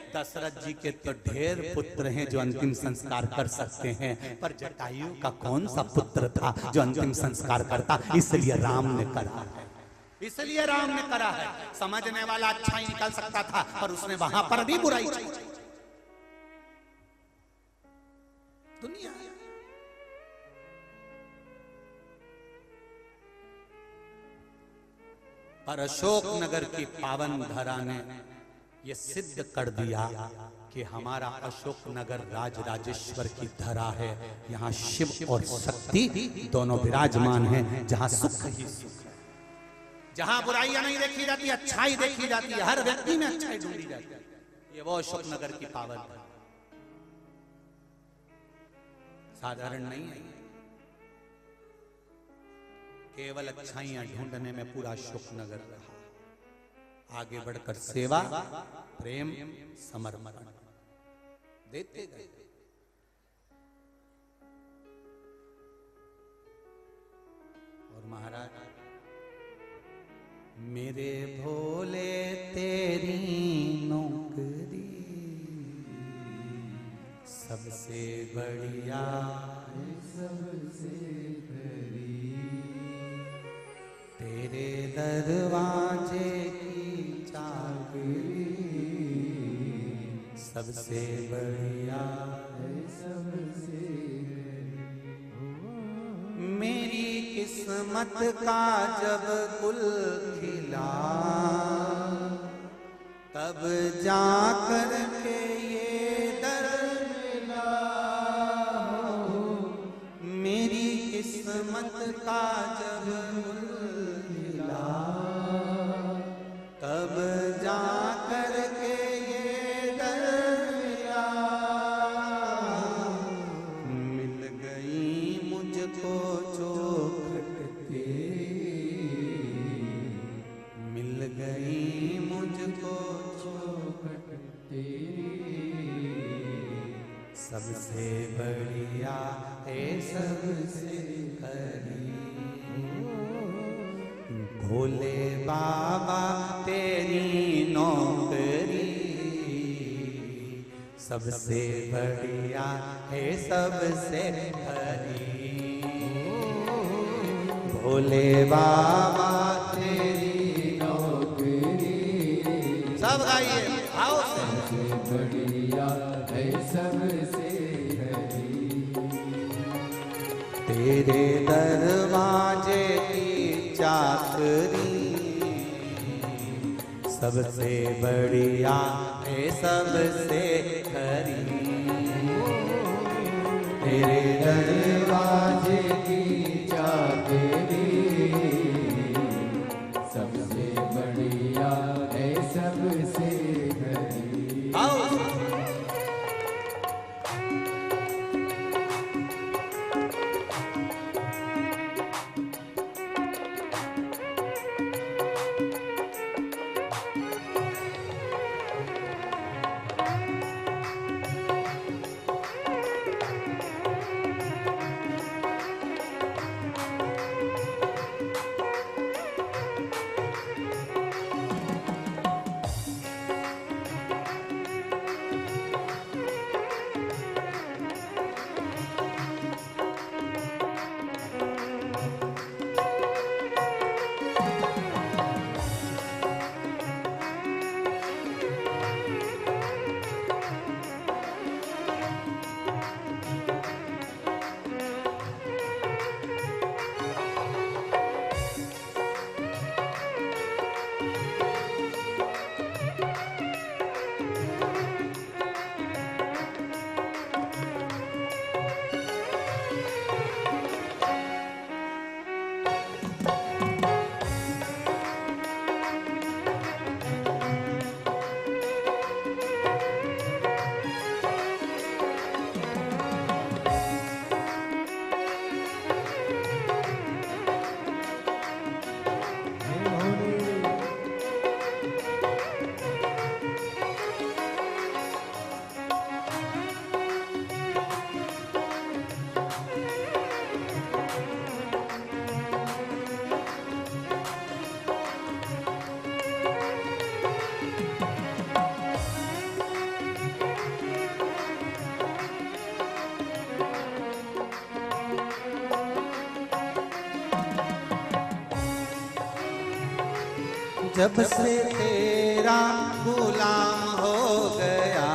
[SPEAKER 1] दशरथ जी के तो ढेर पुत्र हैं जो अंतिम संस्कार कर सकते हैं, पर जटायु का कौन सा पुत्र था जो अंतिम संस्कार करता? इसलिए राम ने करा है, इसलिए राम ने करा है। समझने वाला अच्छा ही निकल सकता था पर उसने वहां पर भी बुराई की। दुनिया पर अशोक नगर की पावन धरा ने ये सिद्ध कर दिया कि हमारा अशोक नगर राजराजेश्वर की धरा है। यहाँ शिव और शक्ति दोनों विराजमान हैं। जहाँ सुख ही सुख है, जहाँ बुराइयां नहीं देखी जाती अच्छाई देखी जाती है, हर व्यक्ति में अच्छाई ढूंढी जाती है। ये वो अशोक नगर की पावन है, साधारण नहीं है। केवल अच्छाइयां ढूंढने में पूरा अशोक नगर रहा। आगे बढ़कर सेवा प्रेम समर्पण देते गए। और महाराज मेरे भोले तेरी नौकरी सबसे बढ़िया सबसे तेरे दरवाजे की चाबी सबसे बढ़िया सबसे मेरी किस्मत किस्मत का जब गुल खिला, तब जाकर के ये दर मिला। मेरी किस्मत का जब गुल खिला, तब जाकर के ये दर मिला। मिल गई मुझको चौखट तेरी, मिल गई मुझको चौखट तेरी। सबसे बढ़िया है सबसे करीब, भोले बाबा तेरी नौकरी। सबसे बढ़िया है सबसे करीब, भोले बाबा तेरी नौकरी। सब गाइए आओ।
[SPEAKER 2] सबसे बढ़िया है सबसे करीब,
[SPEAKER 1] तेरे दरवाजे की चाकरी। सबसे बढ़िया है सबसे करीब,
[SPEAKER 2] तेरे दरवाजे की चाकरी। सबसे बढ़िया है सबसे करीब।
[SPEAKER 1] आओ। जब से तेरा गुलाम हो गया,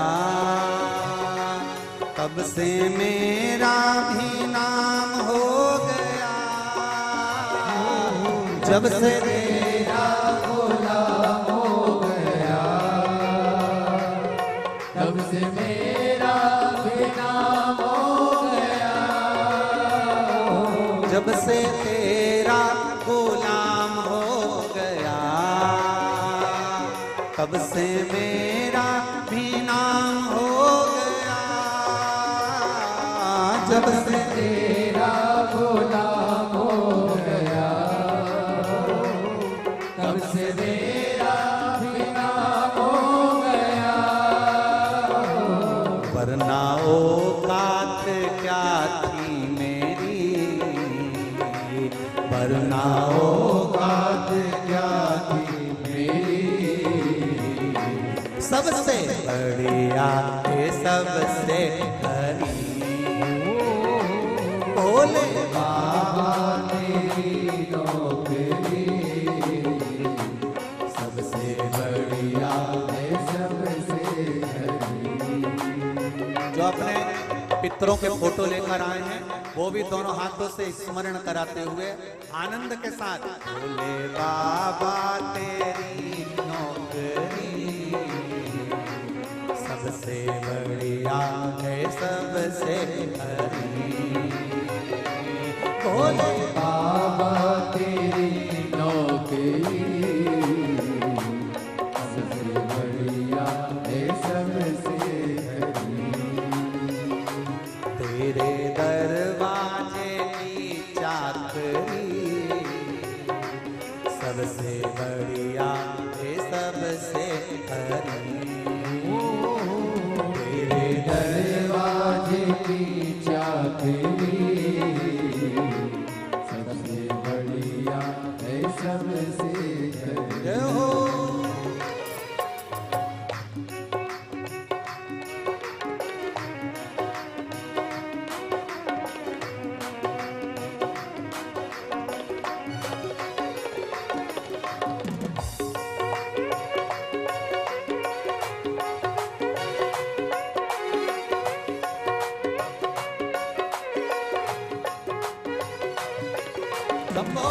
[SPEAKER 1] तब से मेरा भी नाम हो गया। जब से तेरा
[SPEAKER 2] गुलाम हो गया, तब से मेरा भी नाम हो गया।
[SPEAKER 1] जब से तेरा गुलाम हो गया, तब से मेरा भी नाम हो गया। जब से
[SPEAKER 2] तेरा गुलाम हो गया, तब से मेरा भी नाम हो गया।
[SPEAKER 1] वरना औकात क्या थी मेरी, वरना औकात क्या थी मेरी। सबसे बढ़िया है सबसे करीब, भोले
[SPEAKER 2] बाबा तेरी नौकरी। सबसे बढ़िया है सबसे करीब।
[SPEAKER 1] जो अपने पितरों के फोटो लेकर आए हैं वो वो भी दोनों हाथों से स्मरण कराते हुए आनंद के साथ, भोले बाबा तेरी नौकरी सबसे बढ़िया है सबसे हरी। भोले
[SPEAKER 2] बाबा तेरी नौकरी सबसे बढ़िया है सबसे हरी।
[SPEAKER 1] तेरे दरवाजे की चाकरी सबसे बढ़िया है सबसे हरी। तेरे
[SPEAKER 2] दरवाजे की चाकरी सबसे बढ़िया है सबसे हरी।
[SPEAKER 1] हो सबको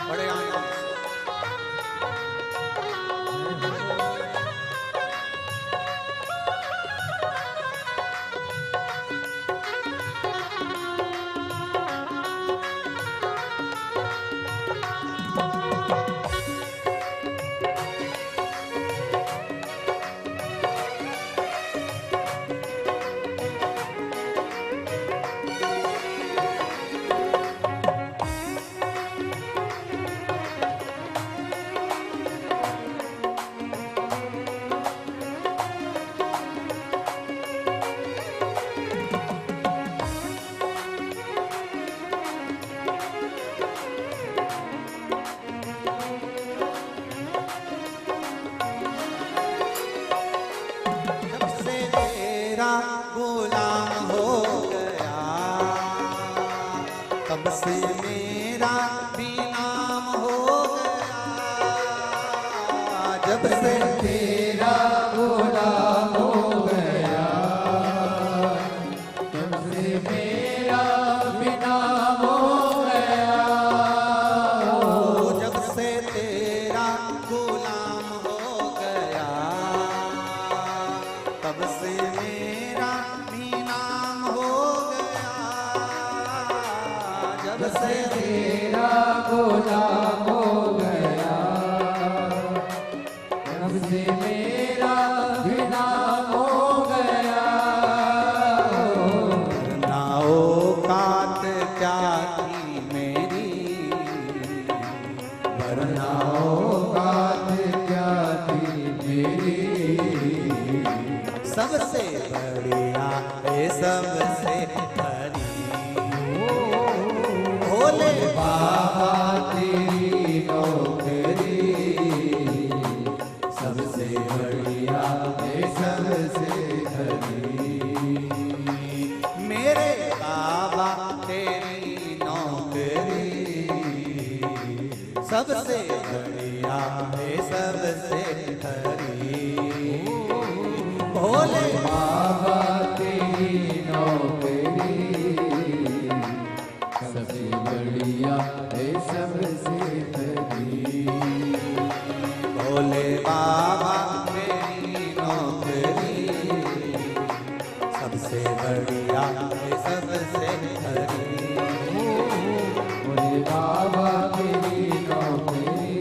[SPEAKER 1] बड़े आनंद से। जब से तेरा गुलाम हो गया तब से मेरा भी नाम हो गया। जब से
[SPEAKER 2] तेरा गुलाम हो गया तब से मेरा भी नाम हो गया।
[SPEAKER 1] जब से तेरा गुलाम हो गया तब से मेरा भी नाम हो गया। जब से
[SPEAKER 2] तेरा गुलाम हो गया तब से मेरा भी नाम हो गया।
[SPEAKER 1] वरना औकात क्या थी मेरी, वरना
[SPEAKER 2] औकात क्या थी मेरी
[SPEAKER 1] सबसे बढ़िया है सबसे हरी। भोले
[SPEAKER 2] बाबा तेरी नौकरी सबसे बढ़िया है सबसे हरी।
[SPEAKER 1] मेरे बाबा तेरी नौकरी सबसे बढ़िया है सबसे हरी। भोले
[SPEAKER 2] बाबा तेरी नौकरी सबसे बढ़िया है सबसे हरी।
[SPEAKER 1] भोले बाबा तेरी नौकरी सबसे बढ़िया है सबसे हरी।
[SPEAKER 2] भोले बाबा तेरी नौकरी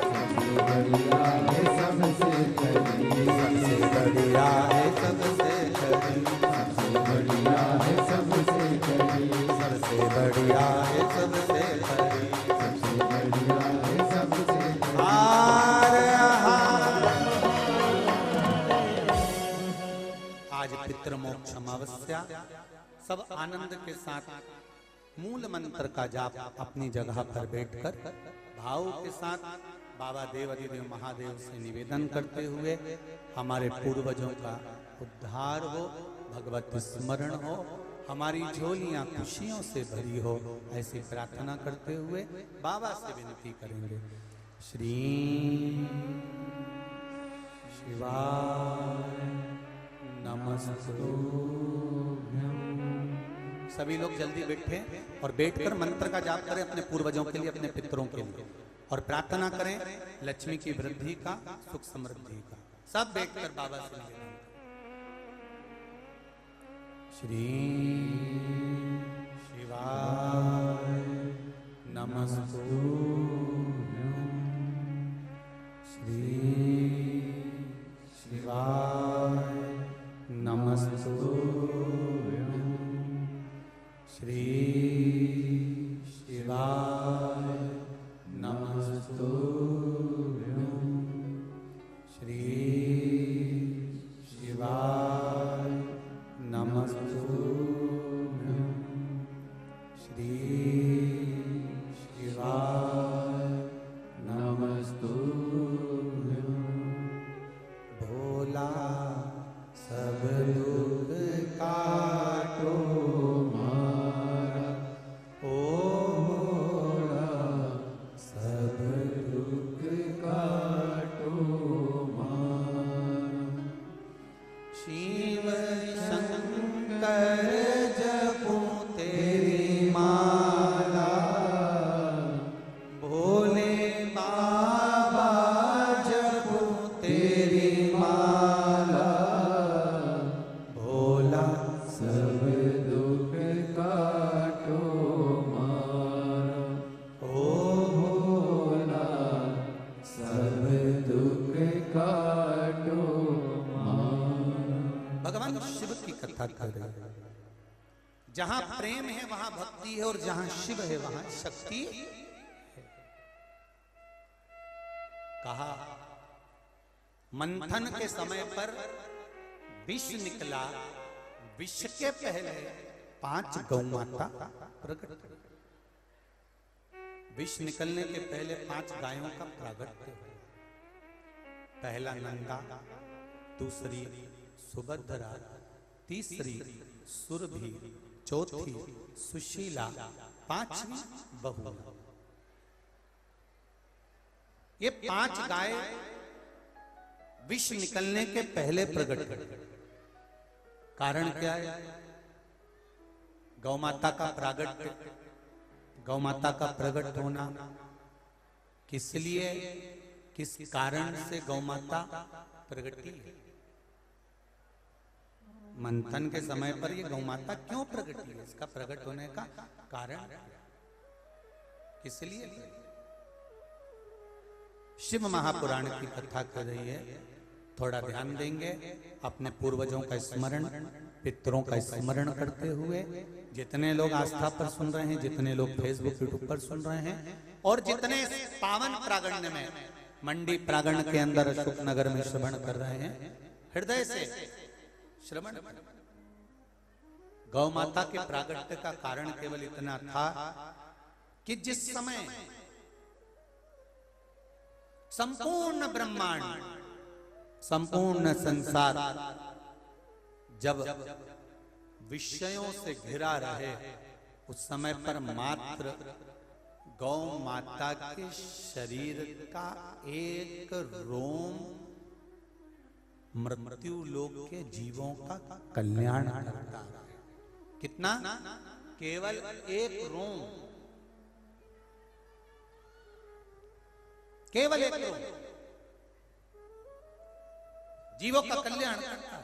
[SPEAKER 2] सबसे बढ़िया है सबसे हरी।
[SPEAKER 1] सबसे बढ़िया है सबसे हरी।
[SPEAKER 2] सबसे बढ़िया है सबसे हरी।
[SPEAKER 1] सबसे बढ़िया है सबसे हरी।
[SPEAKER 2] सबसे बढ़िया है सबसे हरी।
[SPEAKER 1] हार हार। आज पितृमोक्ष अमावस्या सब आनंद के साथ मूल मंत्र का जाप अपनी जगह पर बैठकर भाव के साथ बाबा देवाधिदेव महादेव से निवेदन करते हुए हमारे पूर्वजों का उद्धार हो, भगवत स्मरण हो, हमारी झोलियां खुशियों से भरी हो, ऐसी प्रार्थना करते हुए बाबा से विनती करेंगे। श्री शिवाय नमस्तुभ्यं। सभी लोग जल्दी बैठे और बैठकर मंत्र का जाप करें अपने पूर्वजों के लिए, अपने पितरों के लिए, और प्रार्थना करें लक्ष्मी की वृद्धि का, सुख समृद्धि का। सब बैठकर बाबा से निवेदन। श्री शिवाय नमस्तुभ्यं। श्री शिवाय नमस्तुभ्यं। श्री शिवाय नमस्तुभ्यं। श्री शिवाय नमस्तुभ्यं। श्री शिवाय नमस्तुभ्यं। भोला सब दुख काटो मारा, ओ भोला सब दुख काटो मारा। शिव शंकर जपो तेरी माला, भोले बाबा जपो तेरी माला, भोला
[SPEAKER 2] सब दुख काटो मारा, ओ भोला सब दुख काटो मारा।
[SPEAKER 1] भगवान शिव की कथा कर रहे हैं। जहां प्रेम है वहां भक्ति है, और जहां शिव है वहां शक्ति है। कहा मंथन के समय पर विष निकला, विष के पहले 5 गौ माता प्रकट हुई। विष निकलने के पहले 5 गायों का प्रागट्य हुआ। पहला नंदा, दूसरी सुभद्रा, तीसरी सुरभि, चौथी सुशीला, 5वीं बहुला। ये 5 गाय विष निकलने के पहले प्रकट हुई। कारण क्या है? गौ माता का प्रागट्य, गौ माता का प्रकट होना किस लिए, किस कारण से गौ माता प्रगटी है? मंथन के समय पर ये गौ माता क्यों प्रगटी है? इसका प्रकट होने का कारण किस लिए? शिव महापुराण की कथा कर रही है। थोड़ा ध्यान देंगे, अपने पूर्वजों का स्मरण, पितरों का स्मरण करते हुए। जितने लोग आस्था पर सुन रहे हैं, जितने लोग फेसबुक यूट्यूब पर सुन रहे हैं, और जितने पावन प्रागण्य में मंडी प्रागण्य के अंदर अशोक नगर में श्रवण कर रहे हैं, हृदय से श्रवण। गौ माता के प्रागट्य का कारण केवल इतना था कि जिस समय संपूर्ण ब्रह्मांड, संपूर्ण संसार जब विषयों से घिरा रहे, उस समय पर मात्र गौ माता के शरीर का एक रोम मृत्यु लोक के जीवों का कल्याण करता है। कितना? केवल एक रोम, केवल एक रोम जीवों का कल्याण करता है,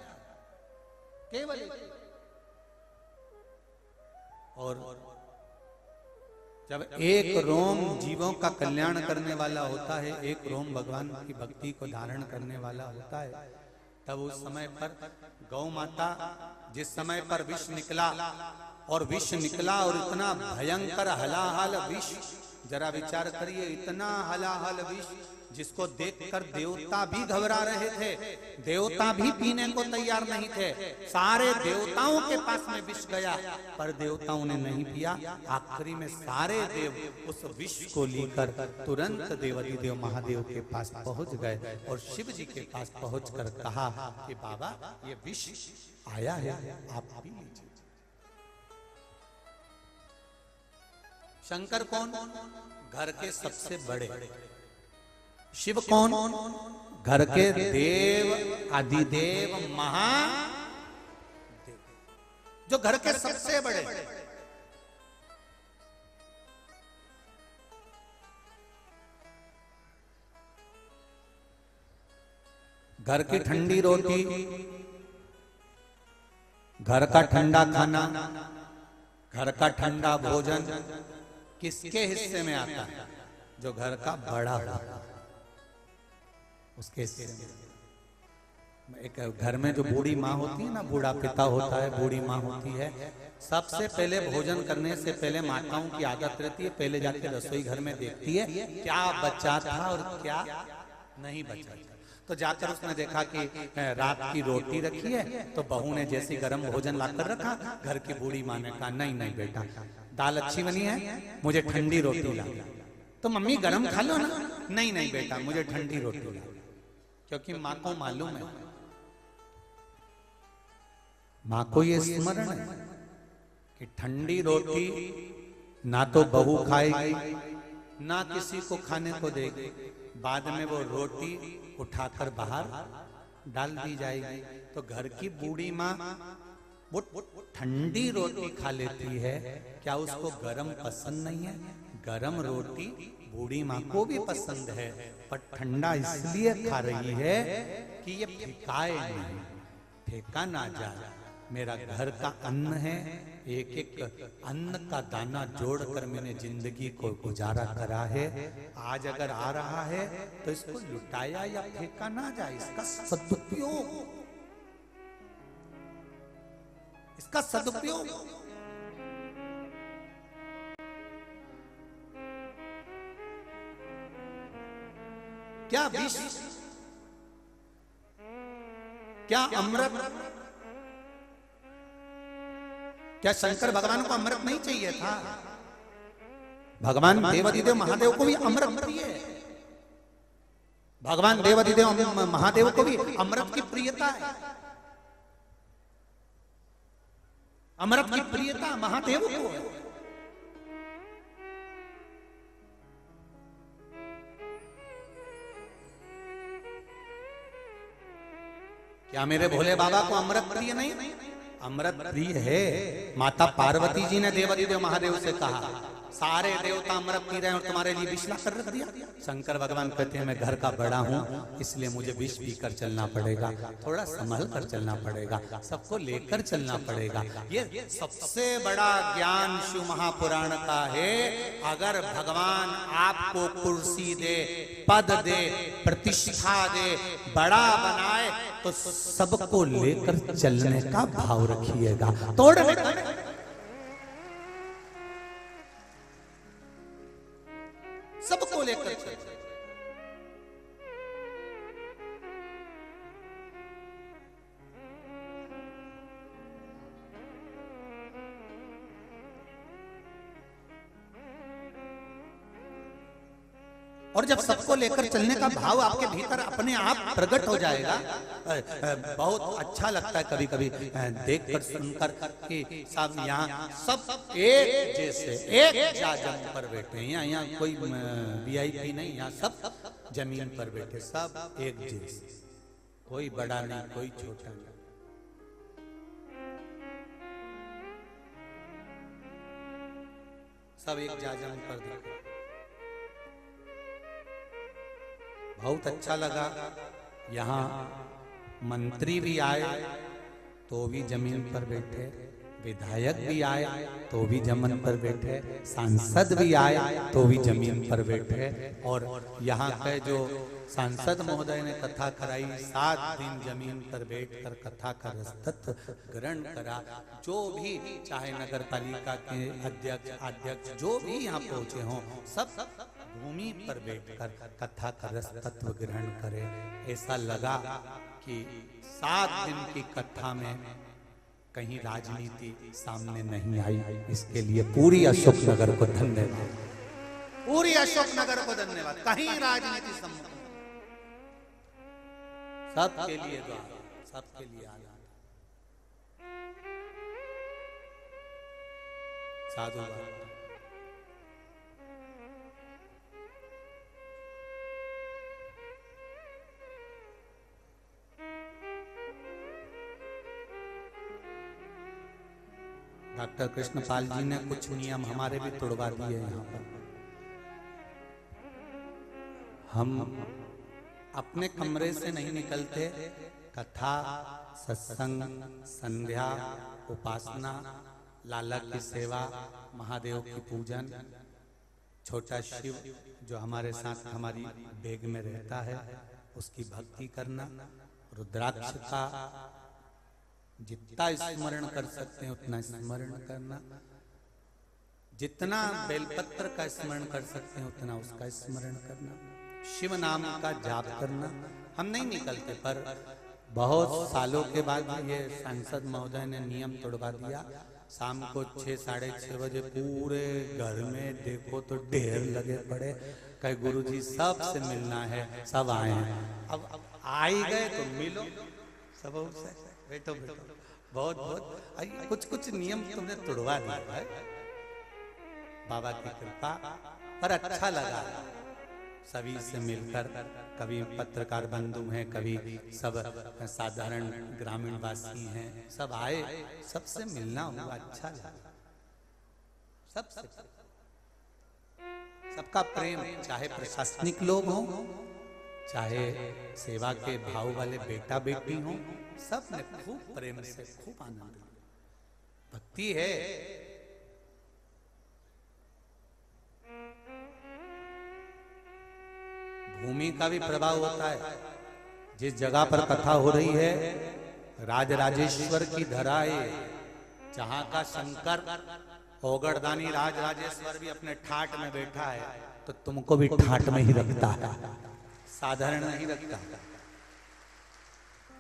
[SPEAKER 1] केवल एक। और जब एक रोम जीवों का कल्याण करने वाला होता है, एक रोम भगवान की भक्ति को धारण करने वाला होता है, तब उस समय पर गौ माता, जिस समय पर विष निकला, और विष निकला और इतना भयंकर हलाहल विष जरा विचार करिए, इतना हलाहल विष जिसको देखकर देवता भी घबरा रहे थे, देवता भी पीने को तैयार नहीं थे। सारे देवताओं के पास में विष गया, पर देवताओं ने नहीं पिया। आखिरी में सारे देव उस विष को लेकर तुरंत देवाधिदेव महादेव के पास पहुंच गए और शिव जी के पास पहुंचकर कहा कि बाबा ये विष आया है, आप पी लीजिए। शंकर कौन? घर के सबसे बड़े। शिव कौन? घर के देव, आदिदेव, महादेव, जो घर के सबसे बड़े। घर की ठंडी रोटी, घर का ठंडा खाना, घर का ठंडा भोजन किसके हिस्से में आता है? जो घर का बड़ा होता है उसके हिस्से में। एक घर में जो बूढ़ी माँ होती है ना, बूढ़ा पिता होता है, बूढ़ी माँ होती है, सबसे पहले भोजन करने से पहले माताओं की आदत रहती है, पहले जाके रसोई घर में देखती है क्या बचा था और क्या नहीं बचा था। तो जाकर उसने देखा कि रात की रोटी रखी है, तो बहू ने जैसी गर्म भोजन लाकर रखा, घर की बूढ़ी माँ ने कहा नहीं नहीं बेटा, दाल अच्छी बनी है, मुझे ठंडी रोटी ला। तो मम्मी गरम खा लो ना। नहीं नहीं बेटा, मुझे ठंडी रोटी ला। क्योंकि माँ को मालूम है, माँ को ये स्मरण है कि ठंडी रोटी ना तो बहू खाएगी ना किसी को खाने को देगी, बाद में वो रोटी उठाकर बाहर डाल दी जाएगी। तो घर की बूढ़ी माँ वो ठंडी रोटी खा लेती है, क्या उसको गरम पसंद नहीं है? गरम रोटी बूढ़ी माँ को भी पसंद है, पर ठंडा इसलिए खा रही है कि ये फेंकाए नहीं, फेंका ना जाए। मेरा घर का अन्न है, एक एक अन्न का दाना जोड़कर मैंने जिंदगी को गुजारा करा है। आज अगर आ रहा है तो इसको लुटाया या फेंका ना जाए, इसका सदुपयोग, इसका सदुपयोग। क्या विष, क्या अमृत? क्या शंकर भगवान को अमृत नहीं चाहिए था? भगवान देवाधिदेव महादेव को भी अमृत प्रिय है। भगवान देवाधिदेव महादेव को भी अमृत की प्रियता है। अमृत की प्रियता महादेव को है। क्या मेरे भोले बाबा को अमृत प्रिय नहीं? अमृत प्रिय है। माता पार्वती जी ने देवाधिदेव महादेव से कहा, सारे देवता अमृत पी रहे हैं और तुम्हारे लिए विष ला कर रख दिया। शंकर भगवान कहते हैं मैं घर का बड़ा हूं, इसलिए मुझे विष पीकर चलना पड़ेगा, थोड़ा संभल कर चलना पड़ेगा, सबको लेकर चलना पड़ेगा। ये सबसे बड़ा ज्ञान शिव महापुराण का है। अगर भगवान आपको कुर्सी दे, पद दे, प्रतिष्ठा दे, बड़ा बनाए, तो सबको लेकर चलने का भाव रखिएगा, तोड़ने का नहीं। सबको लेकर चल। और जब सबको लेकर चलने का भाव आपके भीतर अपने आप प्रकट हो जाएगा, बहुत अच्छा लगता है कभी कभी देखकर सुनकर कि सब यहाँ सब एक जैसे एक जाजम पर बैठे हैं। यहाँ कोई वीआईपी नहीं, यहाँ सब जमीन पर बैठे, सब एक जैसे, कोई बड़ा नहीं कोई छोटा नहीं। सब एक जाजम पर बैठे। बहुत अच्छा लगा। यहाँ मंत्री भी आए तो भी जमीन पर बैठे, विधायक भी आए तो भी जमीन पर बैठे, सांसद भी आए तो भी जमीन पर बैठे। और यहाँ के जो सांसद महोदय ने कथा कराई, 7 दिन जमीन पर बैठकर कथा का रसतत्व ग्रहण करा। जो भी चाहे नगर पालिका के अध्यक्ष जो भी यहाँ पहुंचे हों, सब भूमि पर बैठकर कथा का रसतत्व ग्रहण करे। ऐसा लगा कि 7 दिन की कथा में कहीं राजनीति सामने नहीं आई। इसके लिए पूरी अशोकनगर को धन्यवाद, पूरी अशोकनगर को धन्यवाद। कहीं राजनीति सम्मुख, सबके लिए द्वार, सबके लिए आनंद। साधु डॉक्टर कृष्णपाल जी ने कुछ नियम हमारे भी तोड़वा दिए यहाँ पर। हम अपने कमरे से नहीं निकलते, कथा, सत्संग, संध्या, उपासना, लाला की सेवा, महादेव की पूजन, छोटा शिव जो हमारे साथ हमारी बैग में रहता है उसकी भक्ति करना, रुद्राक्ष का जितना स्मरण कर सकते हैं उतना स्मरण करना, जितना बेलपत्र का स्मरण कर सकते हैं उतना उसका स्मरण करना, शिव नाम का जाप करना। हम नहीं निकलते, पर बहुत सालों के बाद ये सांसद महोदय ने नियम तोड़वा दिया। शाम को 6 साढ़े 6 बजे पूरे घर में देखो तो ढेर लगे पड़े, कहे गुरुजी सबसे मिलना है, सब आए हैं। अब आ ही गए तो मिलो सब से, बैठो बैठो। बहुत बहुत कुछ नियम तुमने तोड़वा दिया है, बाबा की कृपा। पर अच्छा लगा सभी से मिलकर। कभी पत्रकार बंधु हैं, कभी सब साधारण ग्रामीण वासी हैं, सब आए, सबसे मिलना हुआ, अच्छा लगा। सबसे सबका प्रेम, चाहे प्रशासनिक लोग हों, चाहे सेवा के भाव वाले बेटा बेटी हों, सब ने खूब प्रेम से खूब आनंद लिया। भक्ति है। भूमि का भी प्रभाव होता है। जिस जगह पर कथा हो रही है, राजराजेश्वर की धरा है, जहां का शंकर ओगड़दानी राजराजेश्वर भी अपने ठाट में बैठा है, तो तुमको भी ठाट में ही रखता है, साधारण नहीं रखता।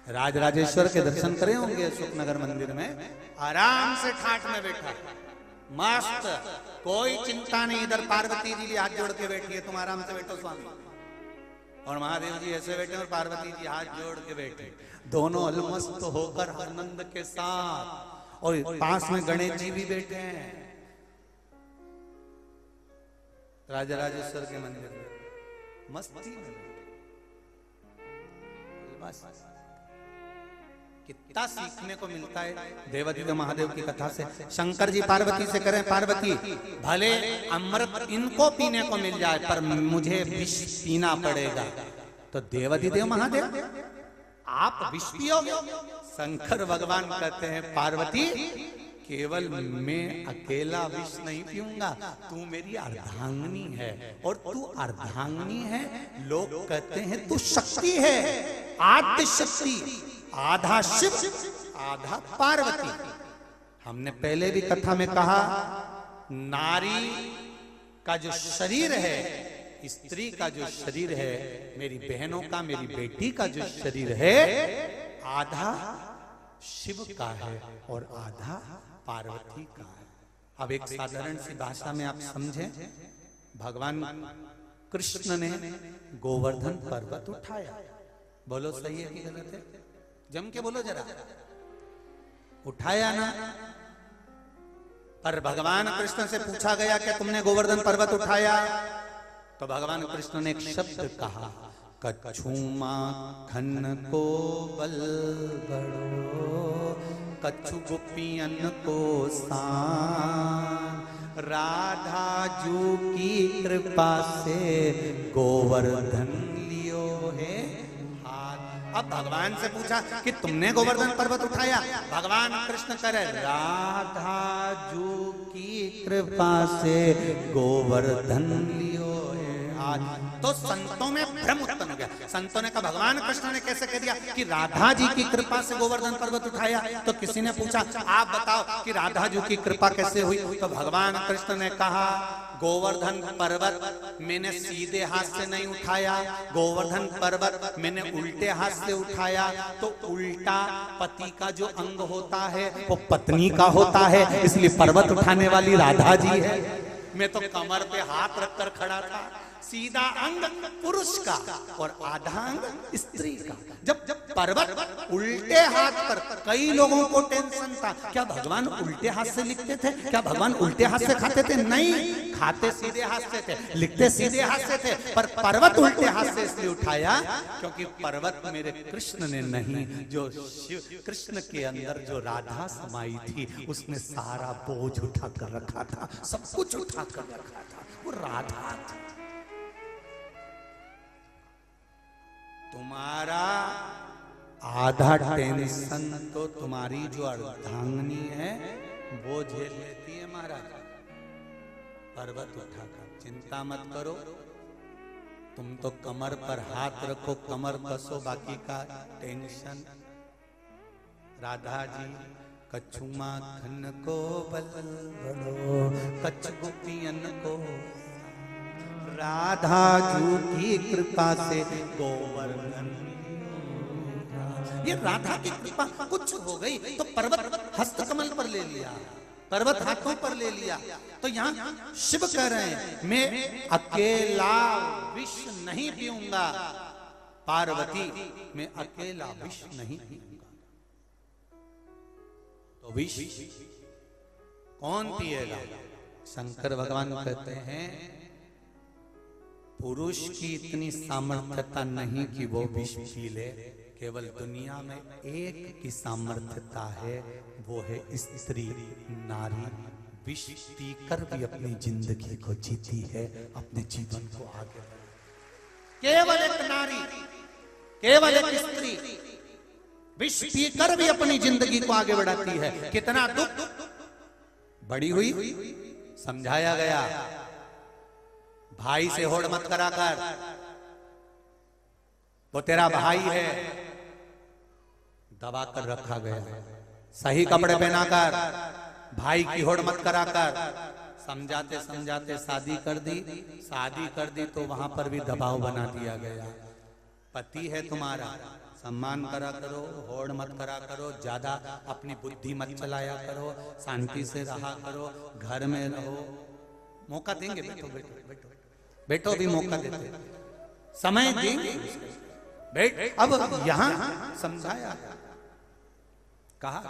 [SPEAKER 1] राजराजेश्वर के दर्शन करे होंगे अशोकनगर मंदिर में, आराम से ठाट में बैठा, मस्त, कोई चिंता नहीं। इधर पार्वती जी भी हाथ जोड़ के बैठी है, तुम आराम से बैठो स्वामी, और महादेव जी ऐसे बैठे और पार्वती जी हाथ जोड़ के बैठे, दोनों अलमस्त होकर आनंद के साथ। और पास में गणेश जी भी बैठे हैं राजराजेश्वर के मंदिर में, मस्ती में बस। कितना सीखने को मिलता है देवादिदेव महादेव की कथा से। शंकर जी पार्वती से करें, पार्वती भले अमृत इनको पीने को मिल जाए पर मुझे विष पीना पड़ेगा, तो देवादिदेव महादेव आप विष पियोगे? शंकर भगवान कहते हैं पार्वती केवल मैं अकेला विष नहीं पीऊंगा, तू मेरी अर्धांगिनी है, और तू अर्धांगिनी है, लोग कहते हैं तू शक्ति है, आद्य शक्ति, आधा शिव आधा पार्वती। हमने पहले भी कथा में कहा, नारी का जो शरीर है, स्त्री का जो शरीर है, मेरी बहनों का, मेरी बेटी का जो शरीर है, आधा शिव का है और आधा पार्वती का है। अब एक साधारण सी भाषा में आप समझें, भगवान कृष्ण ने गोवर्धन पर्वत उठाया, बोलो सही है कि गलत है? जम के बोलो जरा, उठाया ना? पर भगवान कृष्ण से पूछा गया कि तुमने गोवर्धन पर्वत उठाया, तो भगवान कृष्ण ने एक शब्द कहा, कछु माखन को बल बड़ो, कछु गोपियन को सान, राधा जू की कृपा से गोवर्धन लियो है हाथ। अब भगवान से पूछा कि तुमने गोवर्धन पर्वत उठाया? भगवान कृष्ण करे राधा जू की कृपा से गोवर्धन लियो आज। तो संतों में भ्रम उत्पन्न हो गया। संतों ने कहा भगवान कृष्ण ने कैसे कह दिया कि राधा जी की कृपा से गोवर्धन पर्वत उठाया? तो किसी ने पूछा आप बताओ कि राधा जी की कृपा कैसे हुई? तो भगवान कृष्ण ने कहा गोवर्धन पर्वत मैंने सीधे हाथ से नहीं उठाया, गोवर्धन पर्वत मैंने उल्टे हाथ से उठाया। तो उल्टा पति का जो अंग होता है वो पत्नी का होता है, इसलिए पर्वत उठाने वाली राधा जी है। मैं तो कमर पे हाथ रखकर खड़ा था। सीधा अंग पुरुष का और आधा अंग स्त्री का। जब पर्वत उल्टे हाथ पर, कई लोगों को टेंशन था क्या भगवान उल्टे हाथ से लिखते थे? क्या भगवान उल्टे हाथ से खाते थे? नहीं, खाते सीधे हाथ से थे, लिखते सीधे हाथ से थे, पर पर्वत उल्टे हाथ से इसलिए उठाया क्योंकि पर्वत मेरे कृष्ण ने नहीं, जो शिव कृष्ण के अंदर जो राधा समाई थी उसने सारा बोझ उठा कर रखा था, सब कुछ उठा कर रखा था, वो राधा थी। तुम्हारा आधा टेंशन तो तुम्हारी जो अर्धांगिनी है वो झेल लेती है महाराज। पर्वत उठाकर चिंता मत करो, तुम तो कमर पर हाथ रखो, कमर कसो, बाकी का टेंशन। राधा जी कछु माखन को बल बड़ो, कछु गोपियन को, राधा जू की कृपा से गोवर्धन। ये राधा की कृपा कुछ हो गई तो पर्वत हस्त कमल पर ले लिया, पर्वत हाथों पर ले लिया। तो यहाँ शिव कह रहे हैं मैं अकेला विष नहीं पीऊंगा, पार्वती मैं अकेला विष नहीं पीऊंगा। तो विष कौन पिएगा? शंकर भगवान कहते हैं पुरुष की इतनी सामर्थ्यता नहीं कि वो विष पी ले, केवल दुनिया में एक की सामर्थ्यता है, वो है स्त्री नारी। विष पीकर भी अपनी जिंदगी को जीती है, अपने जीवन को आगे। केवल एक नारी, केवल एक स्त्री विष पीकर भी अपनी जिंदगी को आगे बढ़ाती है। कितना दुख बड़ी हुई समझाया गया। भाई से होड़ मत करा कर, वो तेरा भाई है, दबा कर रखा गया। सही कपड़े पहनाकर भाई की होड़ मत करा कर। समझाते समझाते शादी कर दी तो वहां पर भी दबाव बना दिया गया। पति है तुम्हारा, सम्मान करा करो, होड़ मत करा करो, ज्यादा अपनी बुद्धि मत चलाया करो, शांति से रहा करो, घर में रहो। मौका देंगे, बैठो बैठो बैठो बैठो, भी मौका देते, समय देंगे बैठ। अब यहां समझाया, कहा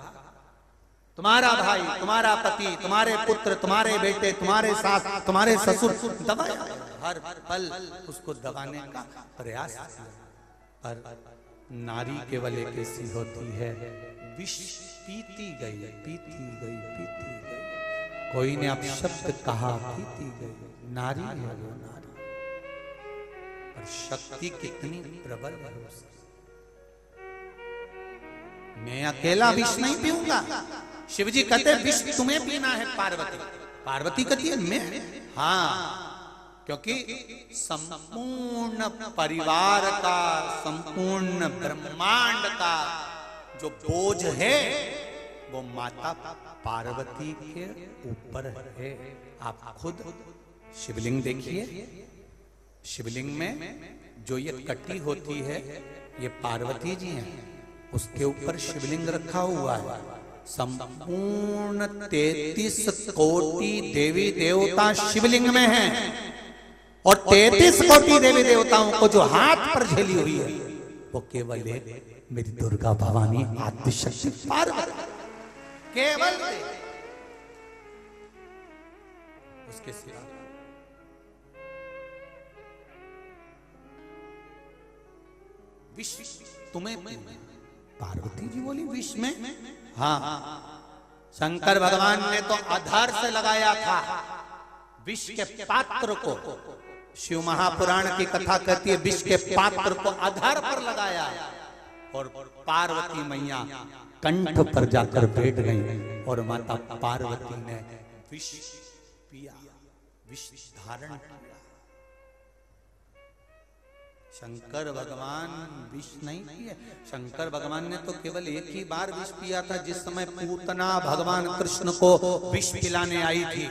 [SPEAKER 1] तुम्हारा भाई, तुम्हारा पति, तुम्हारे पुत्र, तुम्हारे बेटे, तुम्हारे सास, तुम्हारे ससुर दबाया, हर पल उसको दबाने का प्रयास किया। पर नारी केवल एक ऐसी होती है, विष पीती गई, पीती गई, पीती गई। कोई ने अपशब्द कहा, पीती गई। नारी है वो, नारी। और शक्ति कितनी प्रबल है उसकी। मैं अकेला विष नहीं पीऊंगा। शिवजी कहते विष तुम्हें पीना है पार्वती। पार्वती कहती है मैं, हाँ, क्योंकि संपूर्ण परिवार का, संपूर्ण ब्रह्मांड का जो बोझ है वो माता पार्वती के ऊपर है। आप खुद शिवलिंग देखिए, शिवलिंग में जो ये कटी होती है ये पार्वती जी हैं, उसके ऊपर शिवलिंग रखा हुआ है। संपूर्ण 33 कोटि देवी देवता शिवलिंग में हैं, और 33 कोटि देवी देवताओं को जो हाथ पर झेली हुई है वो केवल एक मेरी दुर्गा भवानी आदिशक्ति पार्वती, केवल उसके सिवा विष तुम्हें। पार्वती जी बोली विष में? हाँ, शंकर भगवान ने तो आधार से लगाया था विष के पात्र को। शिव महापुराण की कथा कहती है विष के पात्र को आधार पर लगाया, और पार्वती मैया कंठ पर जाकर बैठ गई और माता पार्वती ने विष पिया, विष धारण किया। शंकर भगवान विष नहीं पिए, शंकर भगवान ने तो केवल एक ही बार विष पिया था, जिस समय पूतना भगवान कृष्ण को विष पिलाने आई थी,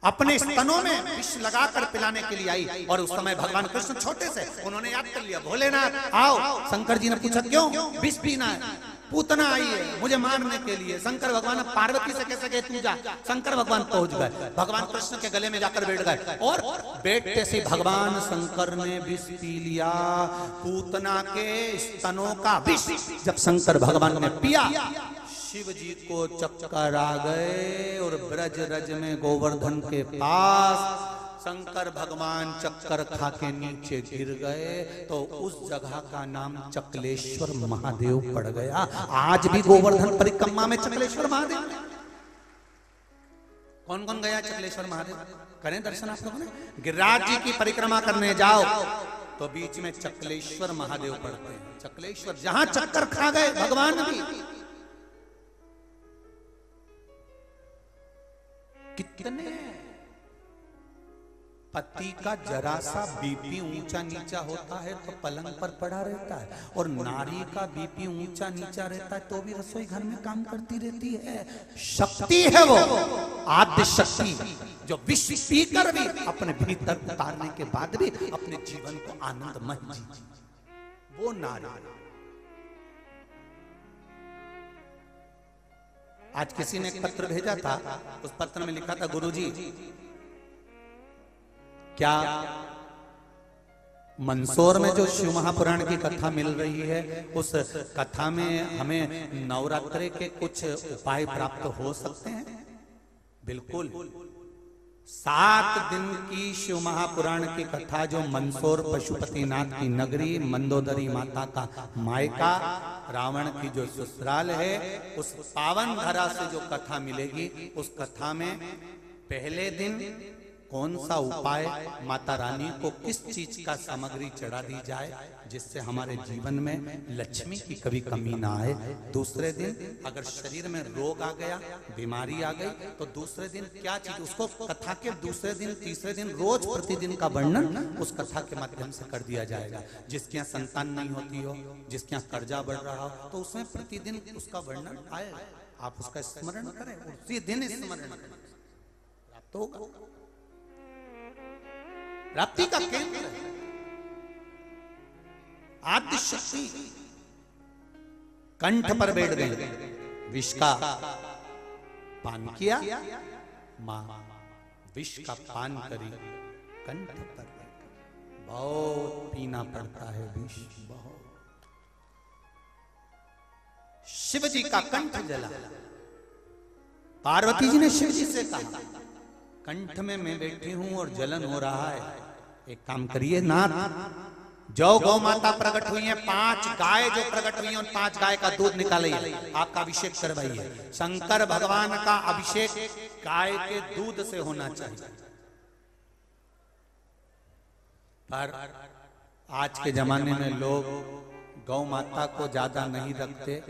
[SPEAKER 1] अपने स्तनों में विष लगाकर पिलाने के लिए आई। और उस समय भगवान कृष्ण छोटे से, उन्होंने याद कर लिया, भोलेनाथ आओ। शंकर जी ने पूछा क्यों विष पीना है? पूतना आई है मुझे मारने के लिए। शंकर भगवान पार्वती से कैसे गए, तू जा। शंकर भगवान पहुंच गए, भगवान कृष्ण के गले में जाकर बैठ गए और बैठते से भगवान शंकर ने विष पी लिया, पूतना के स्तनों का विष। जब शंकर भगवान ने पिया, शिव जी को चक्कर आ गए और ब्रज रज में गोवर्धन के पास शंकर भगवान चक्कर खा के नीचे गिर गए, तो उस जगह का नाम चकलेश्वर महादेव पड़ गया। आज भी गोवर्धन परिक्रमा में चकलेश्वर महादेव। कौन कौन गया चकलेश्वर महादेव? करें दर्शन आप लोगों ने। गिरिराज जी की परिक्रमा करने जाओ तो बीच में चकलेश्वर महादेव पड़ते हैं। चकलेश्वर, जहां चक्कर खा गए भगवान भी। कितने पति का जरा सा बीपी ऊंचा नीचा होता है तो पलंग पर पड़ा रहता है, और नारी का बीपी ऊंचा नीचा रहता है तो भी रसोई घर में काम करती रहती है। शक्ति है वो, आद्य शक्ति, जो विष पीकर भी अपने भीतर उतारने के बाद भी अपने जीवन को आनंदमय जी, वो नारी। आज किसी ने एक पत्र भेजा था, उस पत्र में लिखा था, गुरुजी क्या मंदसौर में जो शिव महापुराण की कथा मिल रही है, उस कथा में हमें नवरात्रि के कुछ उपाय प्राप्त हो सकते हैं? बिल्कुल। 7 दिन की शिव महापुराण की कथा, जो मंदसौर पशुपतिनाथ की नगरी, मंदोदरी माता का मायका, रावण की जो ससुराल है, उस पावन धरा से जो कथा मिलेगी, उस कथा में पहले दिन कौन सा उपाय, माता रानी को किस चीज का सामग्री चढ़ा दी जाए जिससे हमारे जीवन में लक्ष्मी की कभी कमी ना आए। दूसरे दिन अगर शरीर में रोग आ गया, बीमारी आ गई, तो दूसरे दिन क्या चीज, उसको कथा के दूसरे दिन, तीसरे दिन, रोज प्रतिदिन का वर्णन उस कथा के माध्यम से कर दिया जाएगा। जिसके यहाँ संतान नहीं होती हो, जिसके यहाँ कर्जा बढ़ रहा हो, तो उसमें प्रतिदिन उसका वर्णन आए, आप उसका स्मरण करें, उसी दिन स्मरण करें, प्राप्त होगा। प्राप्ति का केंद्र है आद्य शक्ति। कंठ पर बैठ गए, विष का पान किया, मां विष का पान करी, कंठ पर बैठ। बहुत पीना पड़ता है विष, बहुत। शिव जी का कंठ जला। पार्वती जी ने शिव जी से कहा, कंठ में मैं बैठी हूं और जलन हो रहा है, एक काम करिए नाथ, जो गौ माता प्रकट हुई है, 5 गाय जो प्रकट हुई है, उन 5 गाय का दूध निकालिए, आपका अभिषेक करवाइए। शंकर भगवान का अभिषेक गाय के दूध से होना चाहिए। पर आज के जमाने में लोग गौ माता को ज्यादा नहीं रखते,